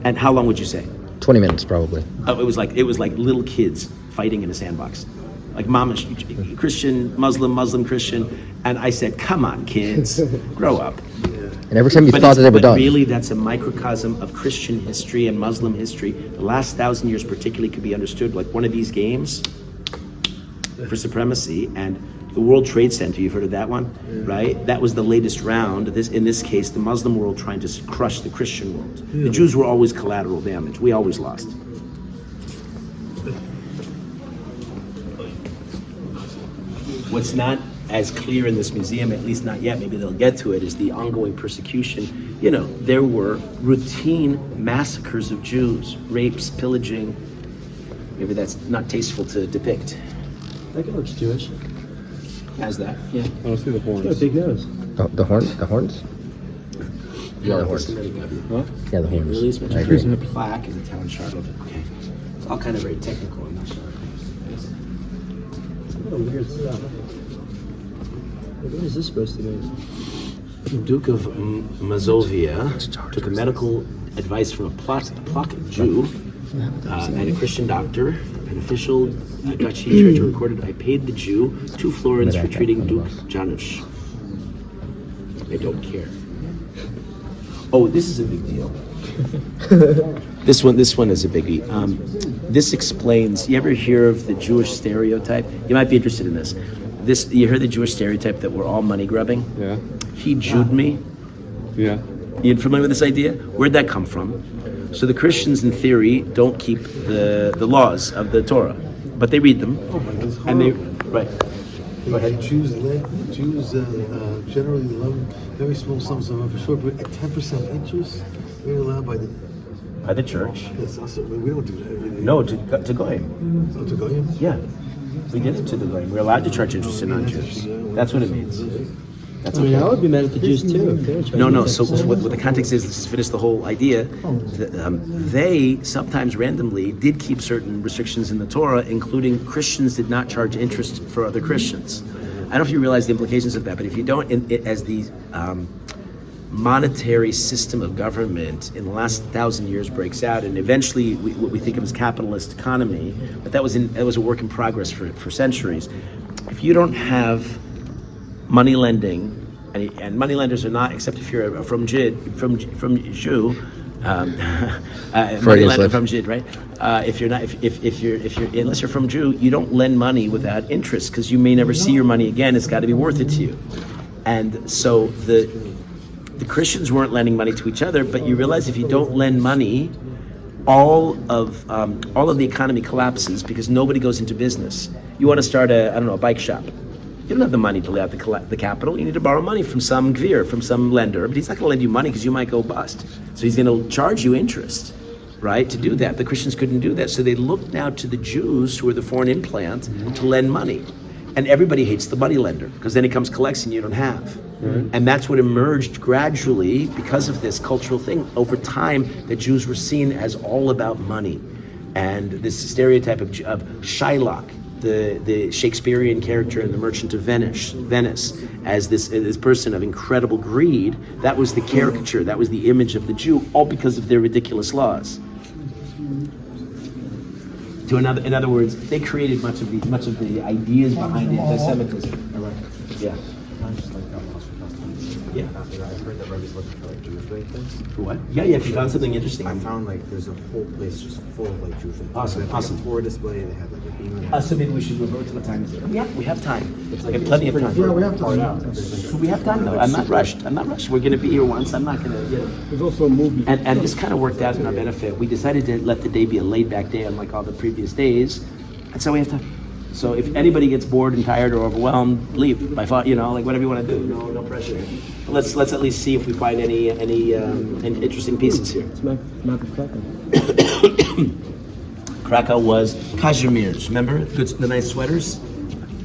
A: And how long would you say?
B: 20 minutes probably.
A: Oh, it was like little kids fighting in a sandbox. Like mamish, Christian, Muslim, Christian. And I said, come on, kids, grow up.
B: And every time you thought that they were done.
A: Really, that's a microcosm of Christian history and Muslim history. The last 1,000 years particularly could be understood like one of these games for supremacy. And the World Trade Center, you've heard of that one, right? That was the latest round. In this case, the Muslim world trying to crush the Christian world. The Jews were always collateral damage. We always lost. What's not as clear in this museum, at least not yet, maybe they'll get to it, is the ongoing persecution. There were routine massacres of Jews, rapes, pillaging. Maybe that's not tasteful to depict.
D: That guy looks Jewish.
A: As that, yeah.
E: I don't see the
D: He's got a
E: horns.
D: big nose.
B: Oh, the horns? Yeah, the horns.
E: Huh?
B: Yeah, the horns.
A: Release
B: I agree.
A: the plaque is a town Charlotte. Okay. It's all kind of very technical. I'm not sure.
D: What a weird stuff. What is this supposed to be?
A: Duke of Mazovia took a medical advice from a Plotkin Jew and a Christian doctor. An official duchy treasurer recorded, I paid the Jew 2 florins for treating Duke Janusz. I don't care. Oh, this is a big deal. This one is a biggie. This explains, you ever hear of the Jewish stereotype? You might be interested in this. You heard the Jewish stereotype that we're all money grubbing?
E: Yeah.
A: He Jewed me.
E: Yeah.
A: You familiar with this idea? Where'd that come from? So the Christians, in theory, don't keep the laws of the Torah, but they read them, and they right. Go ahead.
C: Jews generally love very small sums of money for sure, but at 10% interest, we're allowed by
A: By the church.
C: That's also, we don't do that.
A: No, to Goyim.
C: Oh, to Goyim?
A: Yeah, we give it to the Goyim. We're allowed to charge interest to non-Jews. That's what it means. That's
D: I mean, I
A: okay.
D: would be mad at the Jews too. If they were trying
A: No.
D: to
A: So
D: get
A: what the context is, let's just finish the whole idea. They sometimes randomly did keep certain restrictions in the Torah, including Christians did not charge interest for other Christians. I don't know if you realize the implications of that, but if you don't, as the monetary system of government in the last 1,000 years breaks out, and eventually what we think of as capitalist economy, but that was a work in progress for centuries. If you don't have money lending and moneylenders are not, except if you're from Jew, moneylender from Jid, right? If you're unless you're from Jew, you don't lend money without interest because you may never see your money again. It's got to be worth it to you. And so the Christians weren't lending money to each other, but you realize if you don't lend money, all of the economy collapses because nobody goes into business. You want to start a bike shop. You don't have the money to lay out the capital. You need to borrow money from some gvir, from some lender, but he's not going to lend you money because you might go bust. So he's going to charge you interest, right, to do that. The Christians couldn't do that, so they looked now to the Jews, who are the foreign implant, to lend money. And everybody hates the money lender because then he comes collects and you don't have. And that's what emerged gradually because of this cultural thing. Over time, the Jews were seen as all about money. And this stereotype of Shylock, the Shakespearean character in The Merchant of Venice, as this person of incredible greed, that was the caricature, that was the image of the Jew, all because of their ridiculous laws. In other words, they created much of the ideas behind anti-Semitism. Yeah. Yeah.
F: I've heard that Rebbe's looking for like Jewish grave things.
A: For what? Yeah. If you found something interesting.
F: I found like there's a whole place just full of like Jewish things.
A: Awesome.
F: They have, like, a tour display. They have like a beamer.
A: So maybe we should revert to the time. Yeah, we have time. We have plenty of time.
C: Yeah, we have time.
A: So we have time though. I'm not rushed. We're going to be here once. I'm not going to.
C: There's also a movie.
A: And this kind of worked out in our benefit. We decided to let the day be a laid-back day, unlike all the previous days, and so we have time. So if anybody gets bored and tired or overwhelmed, leave. By thought, like whatever you want to do. No pressure. But let's at least see if we find any interesting pieces here. Krakow was Kazimierz. Remember the nice sweaters?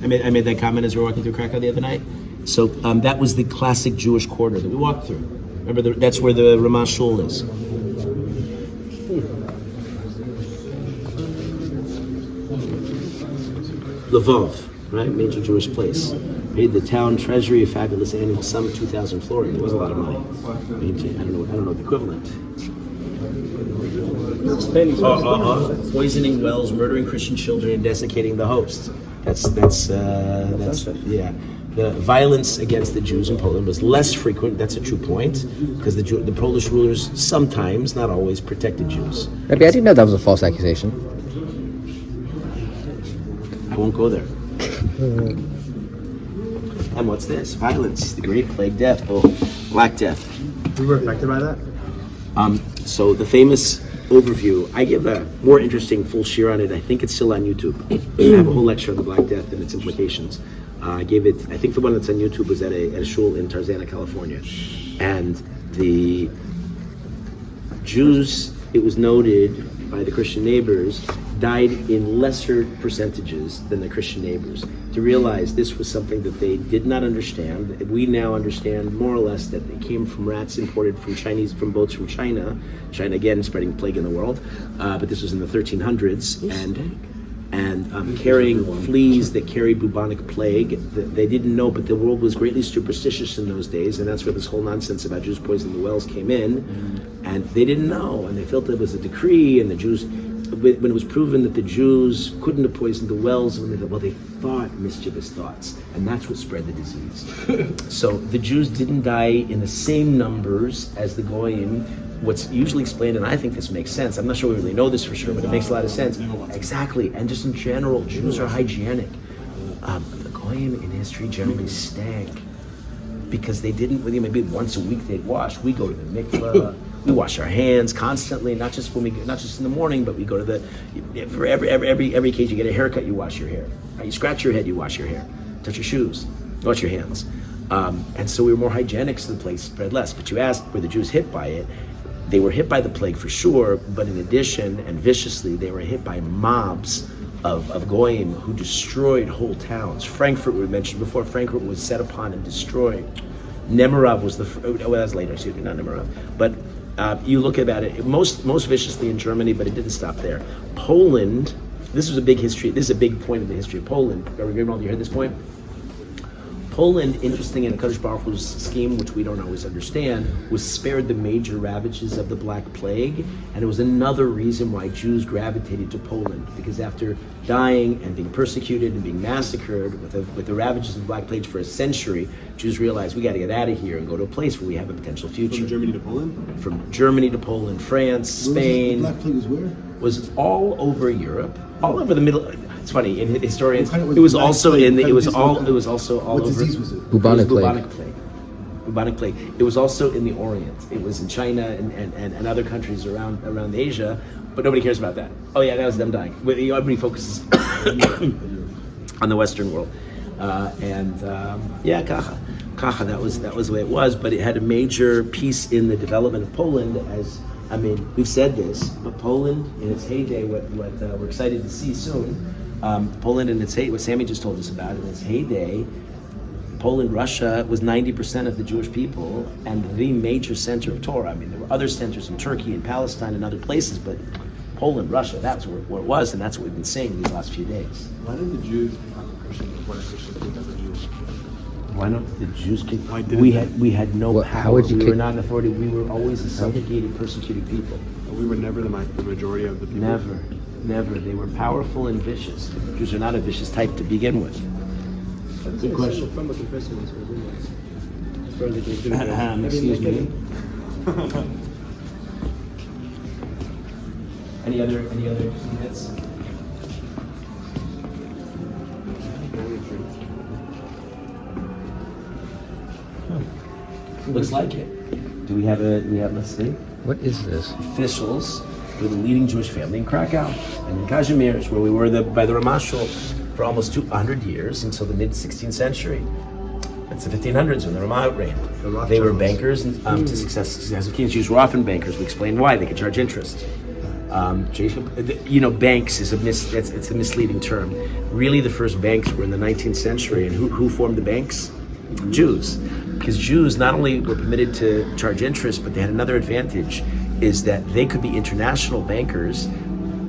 A: I made that comment as we were walking through Krakow the other night. So that was the classic Jewish quarter that we walked through. Remember, that's where the Ramah Shul is. Lvov, right? Major Jewish place. Paid the town treasury a fabulous annual sum of 2,000 florins. It was a lot of money. I don't know the equivalent. Poisoning wells, murdering Christian children, and desiccating the host. That's yeah. The violence against the Jews in Poland was less frequent. That's a true point, because the Polish rulers sometimes, not always, protected Jews.
B: Rabbi, I didn't know that was a false accusation.
A: I won't go there. And what's this? Violence, the Great Plague Death, Black Death.
F: We were affected by that?
A: So the famous overview, I give a more interesting full shir on it. I think it's still on YouTube. I have a whole lecture on the Black Death and its implications. I gave it, I think the one that's on YouTube was at a shul in Tarzana, California. And the Jews, it was noted by the Christian neighbors, died in lesser percentages than the Christian neighbors. To realize this was something that they did not understand. We now understand more or less that they came from rats imported from boats from China. China again spreading plague in the world, but this was in the 1300s, and carrying fleas that carry bubonic plague. They didn't know, but the world was greatly superstitious in those days, and that's where this whole nonsense about Jews poisoning the wells came in. And they didn't know, and they felt it was a decree, and the Jews, when it was proven that the Jews couldn't have poisoned the wells, they thought mischievous thoughts, and that's what spread the disease. So the Jews didn't die in the same numbers as the Goyim. What's usually explained, and I think this makes sense, I'm not sure we really know this for sure, but it makes a lot of sense. Exactly, and just in general, Jews are hygienic. The Goyim in history generally stank because they didn't, maybe once a week they'd wash. We go to the mikveh, we wash our hands constantly, not just in the morning, but we go to for every occasion you get a haircut, you wash your hair. Right? You scratch your head, you wash your hair. Touch your shoes, you wash your hands. And so we were more hygienic, so the plague spread less. But you asked, were the Jews hit by it? They were hit by the plague for sure, but in addition, and viciously, they were hit by mobs of Goyim who destroyed whole towns. Frankfurt, we mentioned before, Frankfurt was set upon and destroyed. Nemirov was that was later, excuse me, not Nemirov. But you look at it, most viciously in Germany, but it didn't stop there. Poland, this is a big point in the history of Poland. Rabbi Bleiweiss, you heard this point? Poland, interesting in Kadosh Baruch Hu's scheme, which we don't always understand, was spared the major ravages of the Black Plague, and it was another reason why Jews gravitated to Poland, because after dying and being persecuted and being massacred with the ravages of the Black Plague for a century, Jews realized we got to get out of here and go to a place where we have a potential future.
E: From Germany to Poland?
A: From Germany to Poland, France, Spain.
C: The Black Plague was where?
A: Was all over Europe, all over the middle. It's funny, in historians,
C: What kind of-
A: it was
C: Black
A: also
C: Plague,
A: in the,
C: what
A: it was
C: kind of
A: all,
C: disease
A: it was also all
C: What
A: over.
C: disease was it?
B: Bubonic
A: It was
B: plague.
A: Bubonic plague. It was also in the Orient. It was in China and other countries around Asia, but nobody cares about that. Oh yeah, that was them dying. Everybody focuses on the Western world, Kacha. That was the way it was. But it had a major piece in the development of Poland. We've said this, but Poland in its heyday, what we're excited to see soon. Poland in its heyday, what Sammy just told us about, in its heyday, Poland, Russia was 90% of the Jewish people and the major center of Torah. There were other centers in Turkey and Palestine and other places, but Poland, Russia, that's where it was, and that's what we've been saying these last few days.
E: Why did the Jews become Christians when Christians became the Jews?
A: Why don't the Jews get?
E: Why didn't
A: we
E: they?
A: had no
B: Well,
A: power.
B: how would you
A: we
B: kick-
A: were not an authority. We were always a subjugated, persecuted people.
E: We were never the majority of the people.
A: Never. They were powerful and vicious. Jews are not a vicious type to begin with. Good question.
D: From what the presidents were doing. As far as they can do.
A: Excuse me. Any other interesting bits? Looks like it. Do we have let's see.
B: What is this?
A: Officials with a leading Jewish family in Krakow and in Kazimierz, where we were by the Ramashal for almost 200 years until the mid-16th century. It's the 1500s when the Ramah reigned. They were bankers to successive kings. Jews were often bankers. We explained why. They could charge interest. Banks is it's a misleading term. Really, the first banks were in the 19th century, and who formed the banks? Jews. Because Jews not only were permitted to charge interest, but they had another advantage, is that they could be international bankers,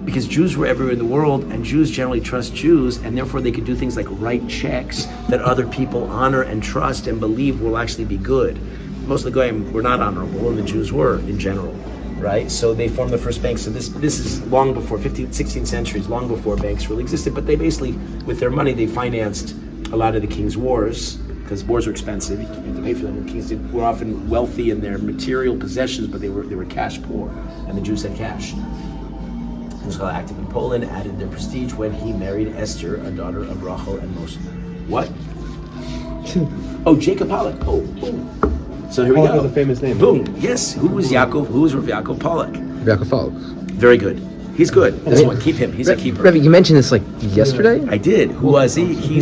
A: because Jews were everywhere in the world, and Jews generally trust Jews, and therefore they could do things like write checks that other people honor and trust and believe will actually be good. Most of the Goyim were not honorable, and the Jews were in general, right? So they formed the first banks. So this is long before 15th, 16th centuries, long before banks really existed. But they basically, with their money, they financed a lot of the king's wars, because wars are expensive. You had to pay for them. And kings were often wealthy in their material possessions, but they were cash poor, and the Jews had cash. He was active in Poland, added their prestige when he married Esther, a daughter of Rachel and Moshe. What? Oh, Jacob Pollock. Oh, boom. So here we
F: Pollock
A: go.
F: was a famous name.
A: Boom. Yes. Who was Yaakov? Who was Rav Yaakov Pollock?
B: Yaakov Falk.
A: Very good. He's good. This one. Keep him. He's a keeper.
B: Rabbi, you mentioned this like yesterday?
A: I did. Who was he? He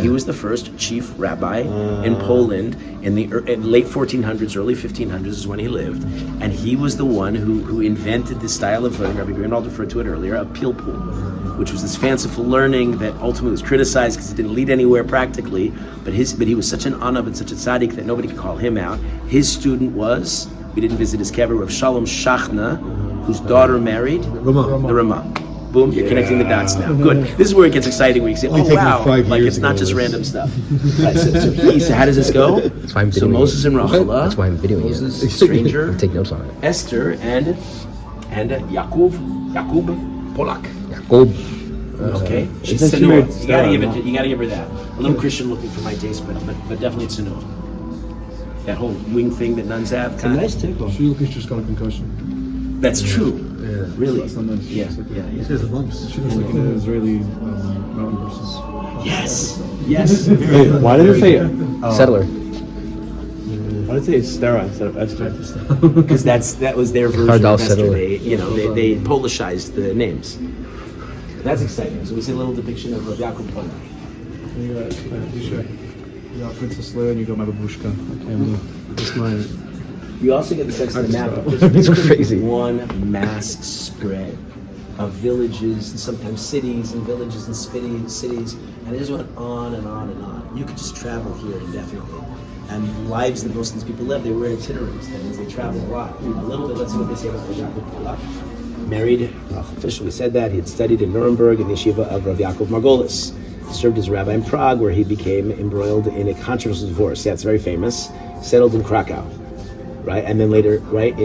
A: was the first chief rabbi in Poland in the late 1400s, early 1500s is when he lived, and he was the one who invented this style of learning. Rabbi Greenwald referred to it earlier, of pilpul, which was this fanciful learning that ultimately was criticized because it didn't lead anywhere practically. But he was such an anav and such a tzaddik that nobody could call him out. His student was, we didn't visit his kever, of Shalom Shachna, whose daughter married the Ramah. Boom, you're connecting the dots now. Good. This is where it gets exciting, where you say, oh
C: taken
A: wow,
C: 5
A: like
C: years
A: it's not
C: ago,
A: just
C: this.
A: random stuff. Right, so how does this go?
B: That's why I'm videoing
A: So Moses
B: you.
A: and Rachela,
B: That's why I'm videoing
A: Moses,
B: you.
A: stranger,
B: Take notes on it.
A: Esther, and Yakub Polak.
B: Jacob.
A: Okay, she's
F: Isn't she married
A: Tsunua.
F: Sarah,
A: You gotta give her that. A little Christian looking for my taste, but definitely Tsunua. That whole wing thing that nuns have.
D: It's a nice tickle.
G: She looks just got a concussion.
A: That's true.
G: Yeah.
A: Really?
G: That's not nice.
A: Yeah.
C: She has the bumps.
G: She looks like an Israeli mountain person.
A: Yes.
F: Wait, why did it say
B: Settler.
F: Why did it say Estera instead of Esther?
A: Because that was their version
B: Cardinal
A: of Esther.
B: Settler.
A: They Polishized the names. That's exciting. So we see a little depiction of Yaakov Polak.
G: You got Princess Leia and you got my babushka. I can't believe. Just my.
A: You also get the sense of the map.
B: It's crazy.
A: One mass spread of villages and sometimes cities and villages and cities, and it just went on and on and on. You could just travel here indefinitely. And lives that most of these people live, they were itineraries. That means they traveled a lot. A little bit, let's see what they say about Yaakov Polak. Married, officially said that, he had studied in Nuremberg in the yeshiva of Rav Yaakov Margolis.
H: served as a rabbi in Prague, where he became embroiled in a controversial divorce. Yeah, it's very famous. Settled in Krakow, right? And then later, right?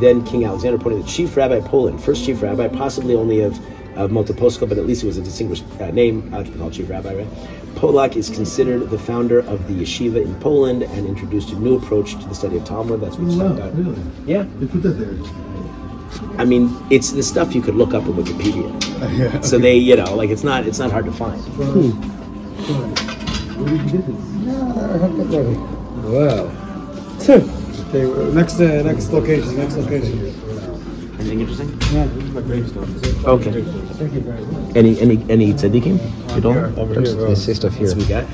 H: Then King Alexander appointed the chief rabbi of Poland, first chief rabbi, possibly only of Maltopolska, but at least it was a distinguished name to be called chief rabbi, right? Polak is considered the founder of the yeshiva in Poland and introduced a new approach to the study of Talmud. That's what started out.
C: Really?
H: Yeah.
C: They put that there.
H: I mean, it's the stuff you could look up on Wikipedia.
C: Yeah.
H: So they, it's not hard to find.
C: Where did you get this?
F: Wow.
G: Okay, next location.
H: Anything interesting?
G: Yeah.
H: Okay. Any tzaddikim? Gedol?
F: Over here,
B: They say stuff here.
H: That's what we got.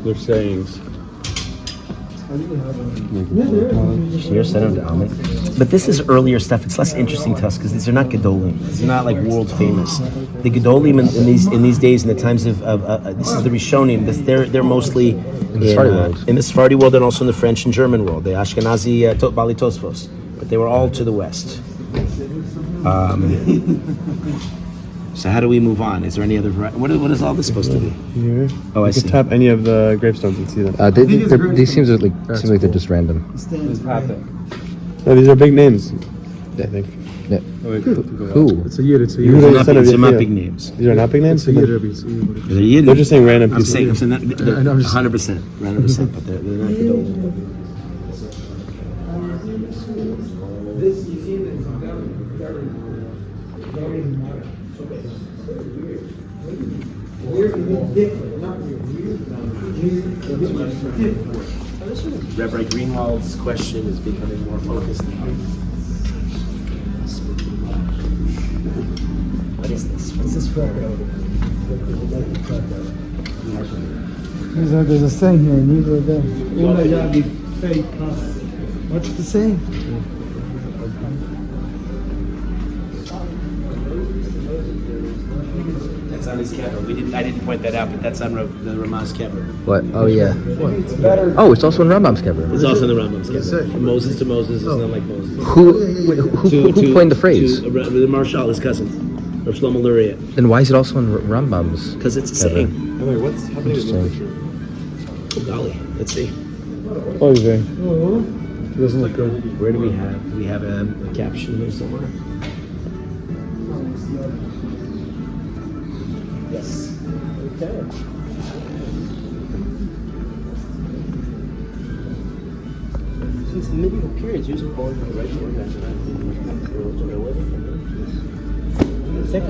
F: their sayings.
H: Shir said of the Amen. But this is earlier stuff. It's less interesting to us because these are not Gedolim. These are not like world famous. The Gedolim in these days, in the times of this is the Rishonim. They're mostly in
B: the Sephardi world.
H: In the Sephardi world, and also in the French and German world. The Ashkenazi Bali Tosfos, but they were all to the west. So how do we move on? Is there any other? What is all this supposed to be?
F: Here.
H: Oh, I
F: You
H: see.
F: can tap any of the gravestones and see them.
B: These seem like they're just random.
F: No, these are big names, I think.
B: Yeah.
F: Oh, wait,
B: Who?
G: It's a year.
H: They're not big names.
F: These are not big names?
H: They're
F: They're just saying random
H: I'm
F: people.
H: saying that 100%, 100%, but they're not Gedolim.
D: This museum is very, very modern. Weird means different, not weird. Different.
H: Rabbi Greenwald's question is becoming more focused now. What is this? What's this for?
G: There's a saying here, neither of them. What's the saying?
H: That's on his kever. I didn't point that out, but that's on the Ramah's kever.
B: What? Oh yeah. Oh, it's also in Rambam's kever.
H: It's also in the Rambam's kever. From Moses to Moses is not like Moses.
B: Who coined the phrase?
H: The Marshal, his cousin, or Shlomo Luria.
B: Then why is it also in Rambam's?
H: Because it's a saying.
F: Oh, wait, what's happening in the picture?
H: Oh, golly. Let's see.
F: Oh, okay. It doesn't look good.
H: Where do we have? We have a caption here somewhere. Yes. Okay. Since the medieval period, using Polish for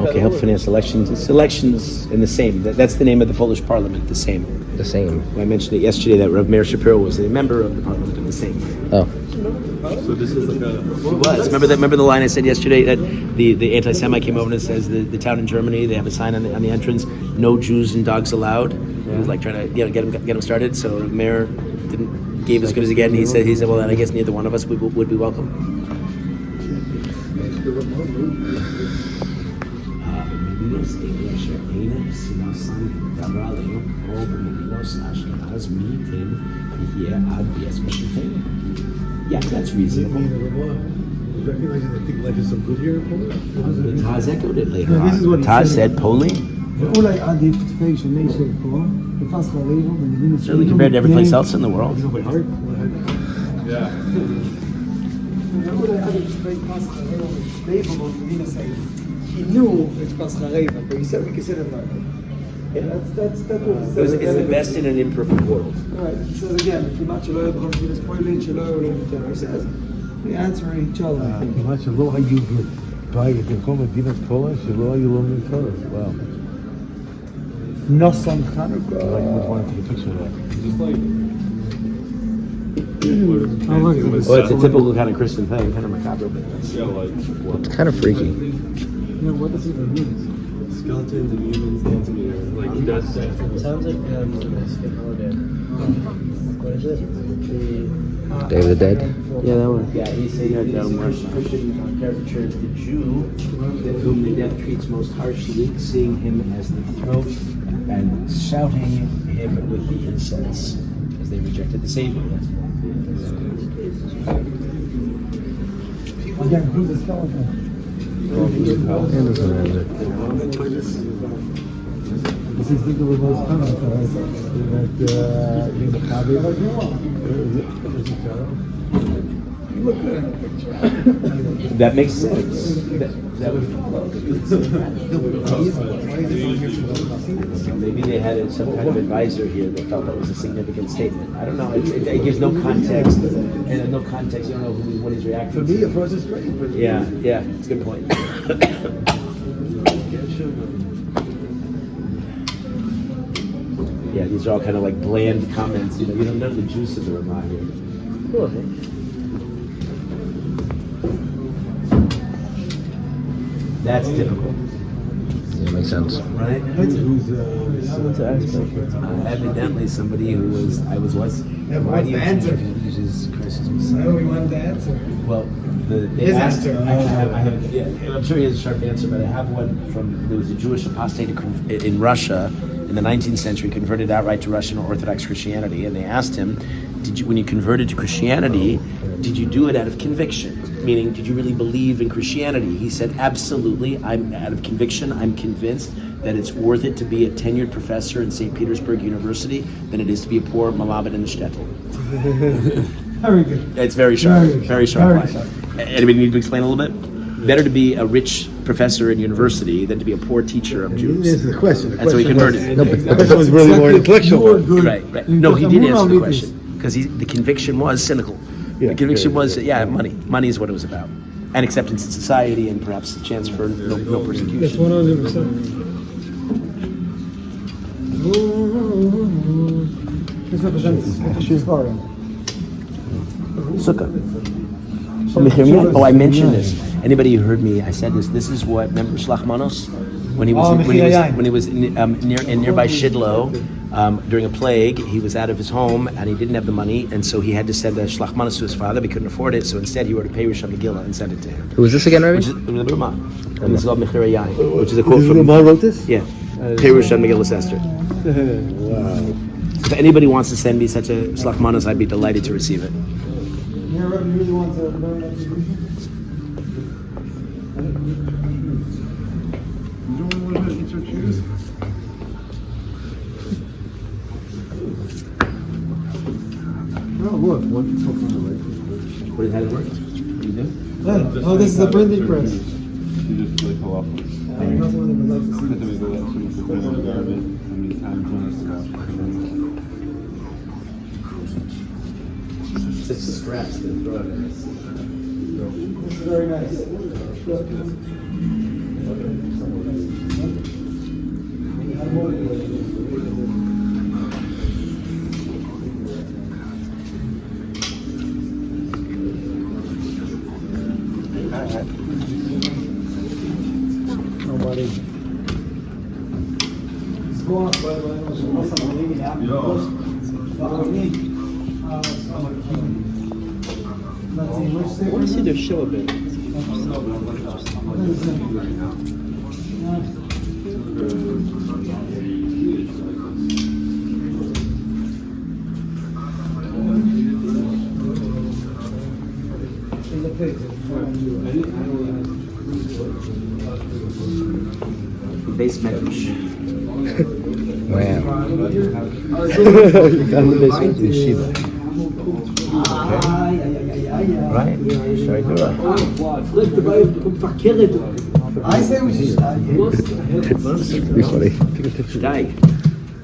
H: Okay, help finance elections. It's elections in the same. That's the name of the Polish parliament, the same.
B: The same.
H: I mentioned it yesterday that Rav Meir Shapiro was a member of the parliament of the same.
B: Oh.
E: So this is like a.
H: He was. Remember the line I said yesterday that the anti-Semite came over and says the town in Germany, they have a sign on the entrance, no Jews and dogs allowed. He was like trying to get them started. So Rav Meir gave as good as he get, and he said well then I guess neither one of us would be welcome. Yeah, that's reasonable.
C: Recognizing that think life is so good here in Poland?
H: Taz echoed it later
G: Yeah, this is what
H: on.
G: he
H: Taz
G: said.
H: said Poland.
G: ואולי עדיף תפי של מי של פה, בפסחא ריבו, במדינה
H: Certainly compared to every place else in the world.
E: Yeah.
G: ואולי עדיף תפי פסחא ריבו, במדינה say, he knew it's פסחא ריבו, but he said we consider it like that's what he said.
H: It's the best in an imperfect world.
G: Right, he says again, כמעט שלא יהיה בכל מדינה פוילין, שלא יהיה עולים יותר. He says, we answer each other.
C: כמעט שלא היו בבית במקום מדינת פולין, שלא היו לומדים תורה. Wow.
G: Nosson Chanukah.
C: I would want to take a picture of that.
E: Just like.
H: Well, it's a typical kind of Christian thing, kind of macabre, but that's
E: Yeah, like.
B: It's kind of freaky.
G: Yeah, what does it mean?
E: Skeletons and humans dancing together. Like that's.
D: Sounds like Mexican holiday. What is it?
B: Day of the Dead.
H: Yeah, that one. Yeah, he's saying that Christian caricature is the Jew whom the death treats most harshly, seeing him as the throat and shouting him with the incense as they rejected the Savior.
G: Again, who's the skeleton? This is the most common look good in the picture.
H: That makes sense. Maybe they had some kind of advisor here that felt that was a significant statement. I don't know. It gives no context, and no context, you don't know what he's reacting
G: For me,
H: to.
G: for us, it's great. But
H: Yeah, it's a good point. Yeah, these are all kind of like bland comments. You don't know the juice of the Ramah here. That's difficult,
B: Yeah, makes sense.
H: right? Evidently, somebody who was why do you
G: answer.
H: Jesus Christ?
G: we want the answer.
H: Well, they
G: His
H: asked.
G: answer.
H: I have, I'm sure he has a sharp answer, but I have one from there was a Jewish apostate in Russia in the 19th century, converted outright to Russian Orthodox Christianity, and they asked him, when you converted to Christianity, did you do it out of conviction? Meaning, did you really believe in Christianity? He said, absolutely. I'm out of conviction. I'm convinced that it's worth it to be a tenured professor in St. Petersburg University than it is to be a poor malabed in the shtetl.
G: Very good.
H: It's very sharp. Very sharp
G: Very
H: line.
G: sharp.
H: Anybody need to explain a little bit? Better to be a rich professor in university than to be a poor teacher of Jews.
C: This is the question.
H: That's what he converted.
B: No, but
C: The question was really more intellectual.
H: Right. No, he did answer the question because the conviction was cynical. The conviction was, money. Money is what it was about, and acceptance in society, and perhaps a chance for no persecution.
G: That's 100%. This represents Shizbarim.
H: Sukkah. Oh, I mentioned this. Anybody who heard me, I said this. This is what, remember Shlachmanos? When he was in nearby Shidlo during a plague, he was out of his home and he didn't have the money, and so he had to send a Shlachmanos to his father. He couldn't afford it, so instead he wrote a Perush Megillah and sent it to him.
B: Who was this again, Rabbi?
H: Which is the Ramah, and this is called Mechir Yain, which is a quote from
C: Ramah wrote this?
H: Yeah, Perush Megillah Esther.
C: Wow.
H: If anybody wants to send me such a Shlachmanos, I'd be delighted to receive it.
G: Yeah, Rabbi really wants to learn that tradition.
C: You don't want to eat your cheese? Oh, look, one took on the right.
H: What, how it work? You do?
G: Oh, this is a printing press.
E: You just like go off.
G: Not someone that would like to see
E: Then we go up to the garbage. How many times when
H: It's scraps that throw it in.
G: This is very nice. Nobody. Go on, by the way.
F: I want to see their show a bit.
H: Base medrash.
B: Wow.
H: Right?
G: I say we should start.
B: Pretty funny.
H: Dai.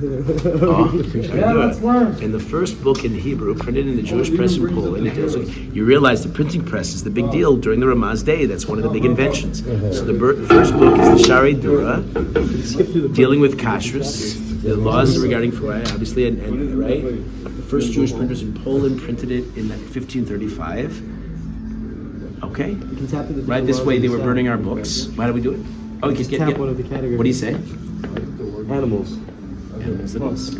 G: Yeah, let's learn.
H: In the first book in Hebrew, printed in the Jewish press in Poland, it deals with, you realize the printing press is the big deal during the Ramah's day. That's one of the big inventions. So the first book is the Shari Dura, dealing with kashrus, the laws regarding Furai, obviously, and right? The first Jewish printers in Poland printed it in 1535. Okay? Right, this way they were burning our books. Why do we do it? Oh, we can get
F: one of the categories.
H: What do you say?
F: Animals.
H: Animals it is.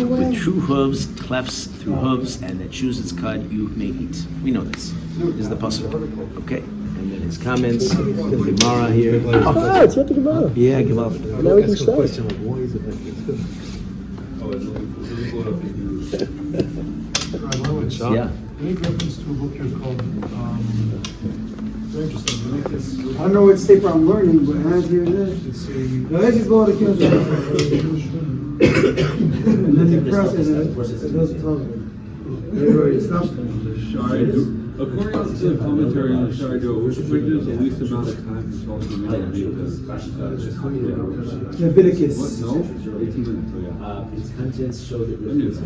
H: With true hooves, clefts through hooves, and that shoes its cut, you may eat. We know this. This is the pasuk. Okay. And then his comments, the Gemara here.
F: Ah, it's not the Gemara.
H: Yeah, give up.
F: Now we can start.
H: Yeah.
C: Any reference to a book here called Very interesting. I like this.
G: I don't know which paper I'm learning, but as here and there. No, that's just going to kill them. And then you press it, and it doesn't tell you. It's not.
E: According to the commentary on the Shaido, which bridges the least amount of time for social media?
G: Leviticus.
E: What? No? 18 minutes, yeah.
H: His contents show that
E: I knew that.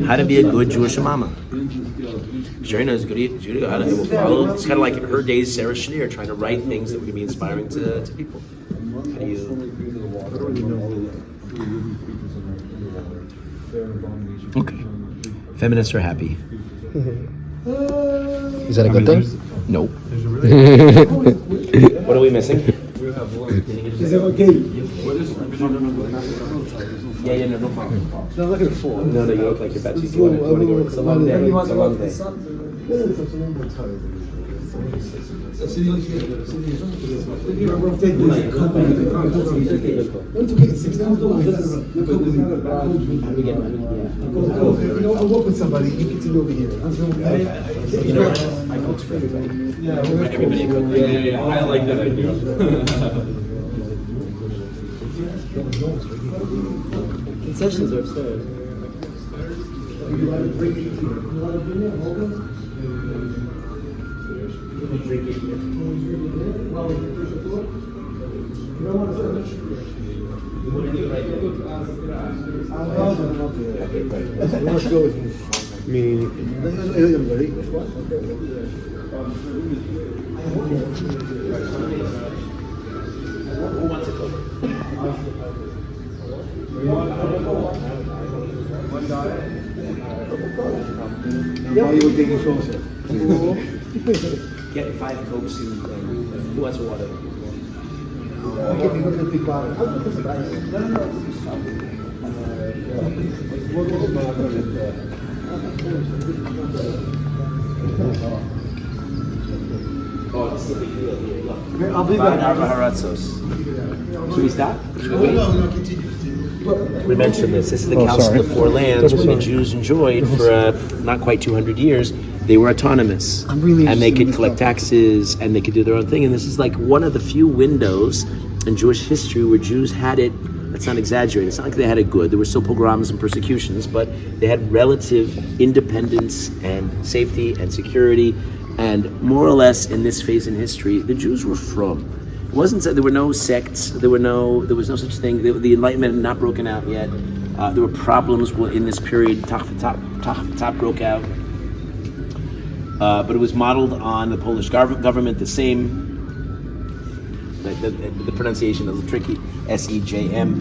A: How to be a good Jewish mama. Sherina is good. Judah, how to follow. It's kind of like her days, Sarah Schneer, trying to write things that would be inspiring to people. How do you? Okay. Feminists are happy.
B: Is that a good thing?
A: Nope.
H: What are we missing?
G: Is it okay?
A: Yeah, no problem.
G: No, look at the fall.
H: No, you look like you're about to. You want to go work? It's a long day. It's a long day.
C: I'll work with somebody. You get to over here.
H: You know what? I coach for everybody.
E: Yeah, I like that idea.
D: Concessions are upstairs.
A: Get 5 Cokes and who wants water?
H: Oh, it's the big deal here. Look.
G: I'll be back.
H: Should we stop? Should we wait?
C: No, continue.
H: We mentioned this. This is the Council of Four Lands. When the Jews enjoyed for not quite 200 years, they were autonomous.
G: I'm really
H: and they
G: interested in
H: could
G: this
H: collect taxes and they could do their own thing. And this is like one of the few windows in Jewish history where Jews had it. Let's not exaggerate. It's not like they had it good. There were still pogroms and persecutions, but they had relative independence and safety and security. And more or less in this phase in history, the Jews were frum. It wasn't that there were no sects. There was no such thing. The Enlightenment had not broken out yet. There were problems in this period. Tach broke out, but it was modeled on the Polish government. The same. The pronunciation is tricky. SEJM.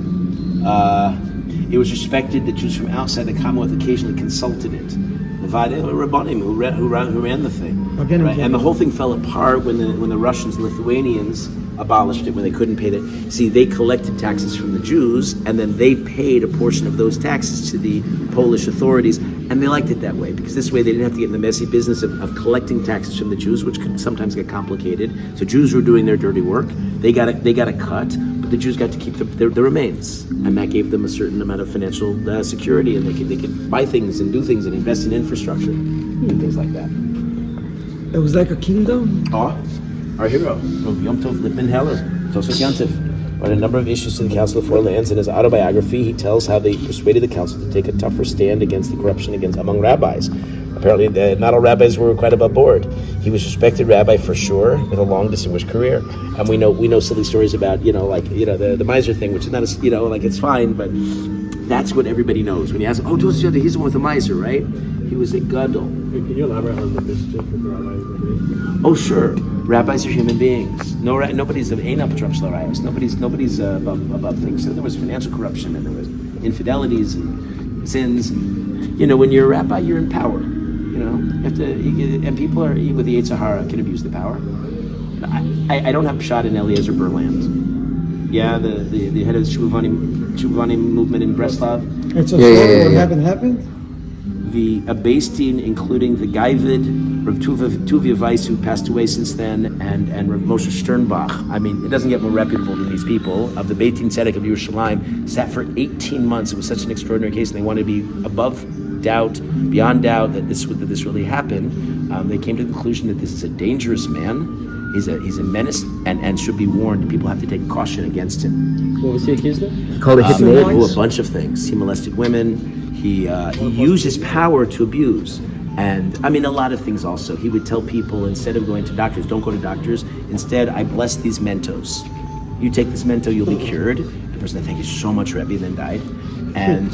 H: It was respected that Jews from outside the Commonwealth occasionally consulted it. The Rabbanim who ran the thing. Right? And the whole thing fell apart when the Russians, Lithuanians abolished it when they couldn't pay it. See, they collected taxes from the Jews, and then they paid a portion of those taxes to the Polish authorities, and they liked it that way because this way they didn't have to get in the messy business of collecting taxes from the Jews, which could sometimes get complicated. So Jews were doing their dirty work. They got a cut, but the Jews got to keep the remains, and that gave them a certain amount of financial security, and they could buy things and do things and invest in infrastructure and things like that.
G: It was like a kingdom?
H: Oh, our hero, Rav Yom Tov Lipman Heller, Tosfos Yantif, brought a number of issues to the Council of Four Lands. In his autobiography, he tells how they persuaded the council to take a tougher stand against the corruption among rabbis. Apparently, not all rabbis were quite above board. He was a respected rabbi for sure, with a long, distinguished career. And we know silly stories about, the miser thing, which is not, it's fine, but that's what everybody knows. When you ask him, he's the one with the miser, right? He was a gadol.
F: Can you elaborate on the mischief with the rabbis?
H: Oh, sure. Rabbis are human beings. Nobody's Nobody's above things. So there was financial corruption and there was infidelities and sins. When you're a rabbi, you're in power. You have to. And people are with the Yetzer Hara can abuse the power.
A: I don't have pshat in Eliezer Berland. Yeah, the head of the Chuvani movement in Breslov.
G: It's a
B: Yeah,
G: story.
B: yeah,
G: What
B: yeah.
G: happened?
A: The Abeistin, including the Gaivid, Rav Tuvia Weiss, who passed away since then, and Rav Moshe Sternbach. I mean, it doesn't get more reputable than these people. Of the Beit Din Tzedek of Yerushalayim, sat for 18 months. It was such an extraordinary case, and they wanted to be above doubt, beyond doubt, that this really happened. They came to the conclusion that this is a dangerous man. He's a menace, and should be warned. People have to take caution against him.
D: What was he accused of?
B: Called a
A: A bunch of things. He molested women. He used his power to abuse. And I mean, a lot of things also. He would tell people, instead of going to doctors, don't go to doctors. Instead, I bless these mentos. You take this mento, you'll be cured. The person said, thank you so much, Rebbe, then died. And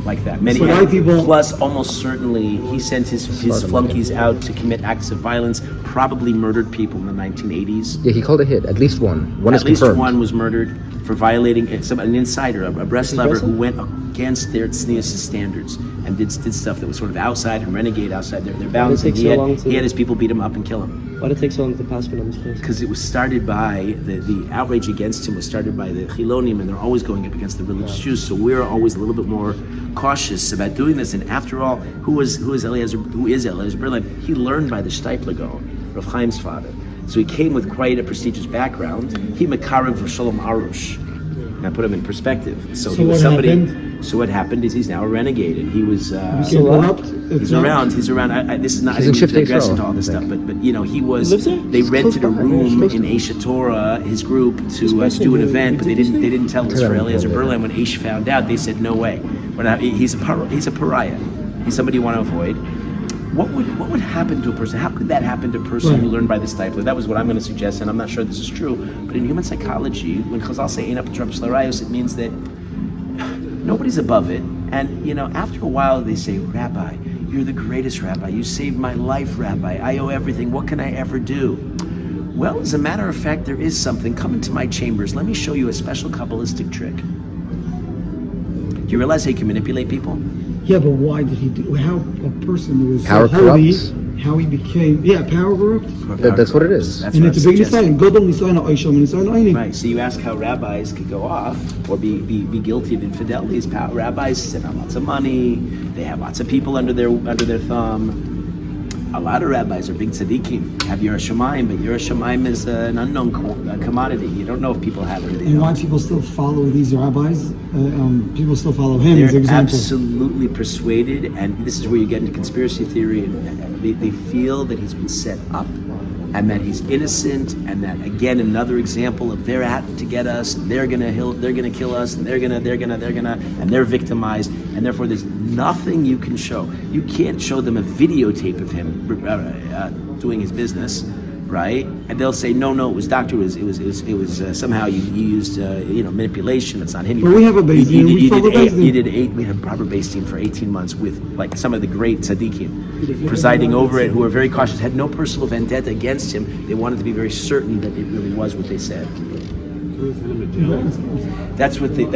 A: like that. Many
G: people.
A: Plus, almost certainly, he sent his flunkies out to commit acts of violence, probably murdered people in the 1980s.
B: Yeah, he called a hit. At least one. One is
A: At least
B: confirmed.
A: one was murdered for violating an insider, a Breslover who went against their tznius standards and did stuff that was sort of outside and renegade outside their bounds. And he had his people beat him up and kill him.
D: Why did it take so long to pass on this case?
A: Because it was started by the outrage against him was started by the Chilonim, and they're always going up against the religious Jews. So we're always a little bit more cautious about doing this. And after all, who is Eliezer Berland? He learned by the Steipler Gaon, Rav Chaim's father. So he came with quite a prestigious background. He Makarev Shalom Arush. And I put him in perspective. So he was somebody.
G: Happened?
A: So what happened is he's now a renegade, and he was.
G: Corrupt?
A: He's around. He's around. This is not.
B: He's in Shiftei
A: digress
B: Yisrael,
A: into all this
B: I
A: stuff,
B: think.
A: but you know, he was.
D: Lives there?
A: They rented a room
B: Close
A: in
B: to-
A: Aisha Torah, his group, to do an event, but they didn't tell us for Eliezer Berland. When Aish found out, they said no way. We're not, he's a pariah. He's somebody you want to avoid. What would happen to a person? How could that happen to a person who learned by the Steipler? That was what I'm going to suggest, and I'm not sure this is true. But in human psychology, when Chazal say "Ein apotropos l'rayos," it means that nobody's above it. And you know, after a while, they say, "Rabbi, you're the greatest rabbi. You saved my life, Rabbi. I owe everything. What can I ever do?" Well, as a matter of fact, there is something. Come into my chambers. Let me show you a special Kabbalistic trick. Do you realize how you can manipulate people?
G: Yeah, but why did he do? How a person who was
B: Power
G: so holy,
B: corrupts.
G: how he became? Yeah, power corrupt.
B: That's what it is.
A: That's
G: And
A: what
G: it's a
A: I'm
G: big
A: suggesting.
G: nisayon. Godel nisayon ha'oisham nisayon ha'ini.
A: Right. So you ask how rabbis could go off or be guilty of infidelity. Is rabbis sit on lots of money. They have lots of people under their thumb. A lot of rabbis are big tzaddikim. Have Yerushalayim, but Yerushalayim is an unknown commodity. You don't know if people have it or they
G: And why
A: don't.
G: people still follow these rabbis? People still follow him as an
A: They're
G: example.
A: absolutely persuaded, and this is where you get into conspiracy theory, and they feel that he's been set up, and that he's innocent, and that, again, another example of they're out to get us, and they're gonna kill us, and they're gonna, and they're victimized, and therefore there's nothing you can show. You can't show them a videotape of him doing his business, right? And they'll say, no, it was doctor. It was somehow you used manipulation. It's not him.
G: Well, we have a Beis Din. We follow Beis Din.
A: We had a proper Beis Din for 18 months with like some of the great tzaddikim presiding over it, who were very cautious, had no personal vendetta against him. They wanted to be very certain that it really was what they said. That's what they'd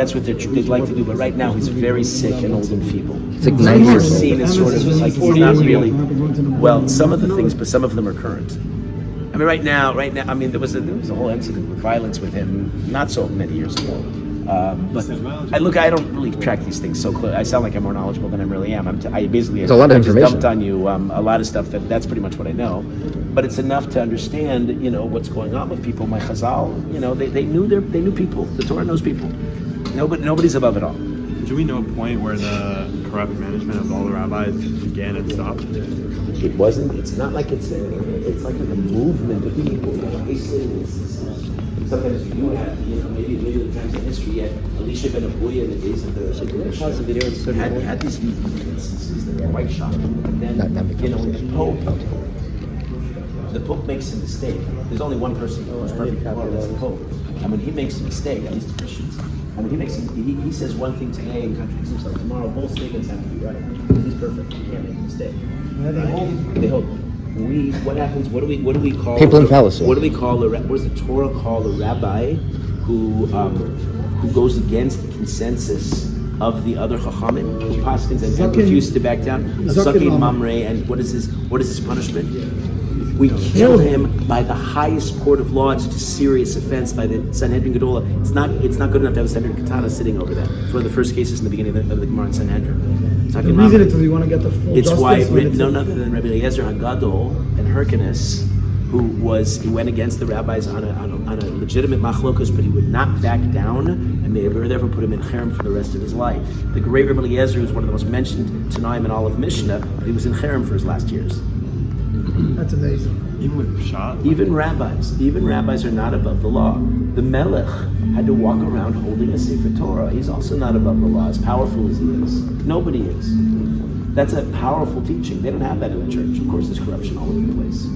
A: like to do. But right now he's very sick and old and feeble.
B: It's like 9
A: He's
B: years old.
A: seen as sort of like he's not really. Well, some of the things, but some of them are current. I mean, right now, I mean, there was a whole incident with violence with him not so many years ago. But I don't really track these things so close. I sound like I'm more knowledgeable than I really am. I basically
B: It's a lot of
A: I just
B: information.
A: dumped on you a lot of stuff that's pretty much what I know. But it's enough to understand, what's going on with people. My Chazal, they knew people. The Torah knows people. Nobody's above it all.
F: Do we know a point where the corrupt management of all the rabbis began and stopped?
A: It wasn't. It's not like it's like a movement of people. Sometimes you do have, maybe the times in history, yet Elisha ben Abuya in the days of the had these instances that were quite shocking. And then, the Pope makes a mistake. There's only one person who's perfect, that's the Pope. And when he makes a mistake, at least the Christians, and when he says one thing today and contradicts himself tomorrow, both statements have to be right. He's perfect. He can't make a mistake. They hope. What happens? What do we call
B: People in fallacy.
A: What do we call what does the Torah call a rabbi who goes against the consensus of the other chachamim, who paskins and refuses to back down? A zakin mamre, and what is his punishment? We kill him by the highest court of law. It's a serious offense by the Sanhedrin Gedola. It's not good enough to have a Sanhedrin Katana sitting over that. It's one of the first cases in the beginning of the Gemara in Sanhedrin.
G: The reason is we want to get the full
A: it's
G: justice.
A: why it's written none other than Rabbi Eliezer HaGadol and Hyrcanus, who went against the rabbis on a legitimate machlokus, but he would not back down, and they were therefore put him in cherem for the rest of his life. The great Rabbi Eliezer was one of the most mentioned Tanaim in all of Mishnah, but he was in cherem for his last years.
G: That's amazing.
F: Even with Pshat?
A: Even rabbis are not above the law. The Melech had to walk around holding a Sefer Torah. He's also not above the law, as powerful as he is. Nobody is. That's a powerful teaching. They don't have that in the church. Of course, there's corruption all over the place.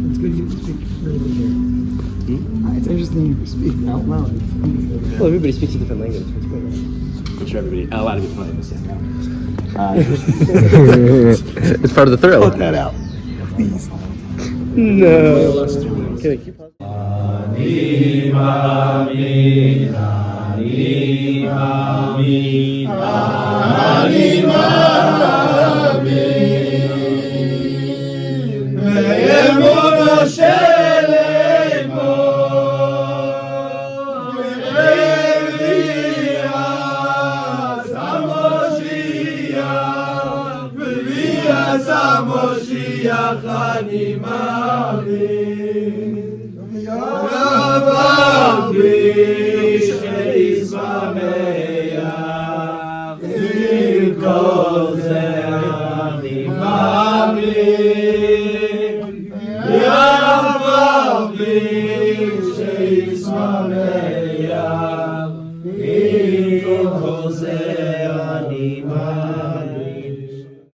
G: It's good you speak freely here. It's interesting you speak out loud.
D: Well, everybody speaks a different language. It's great.
A: I'm sure a lot of people probably understand that.
B: It's part of the thrill.
C: Cut that out, please.
D: No. Can I keep on?
A: Jose anima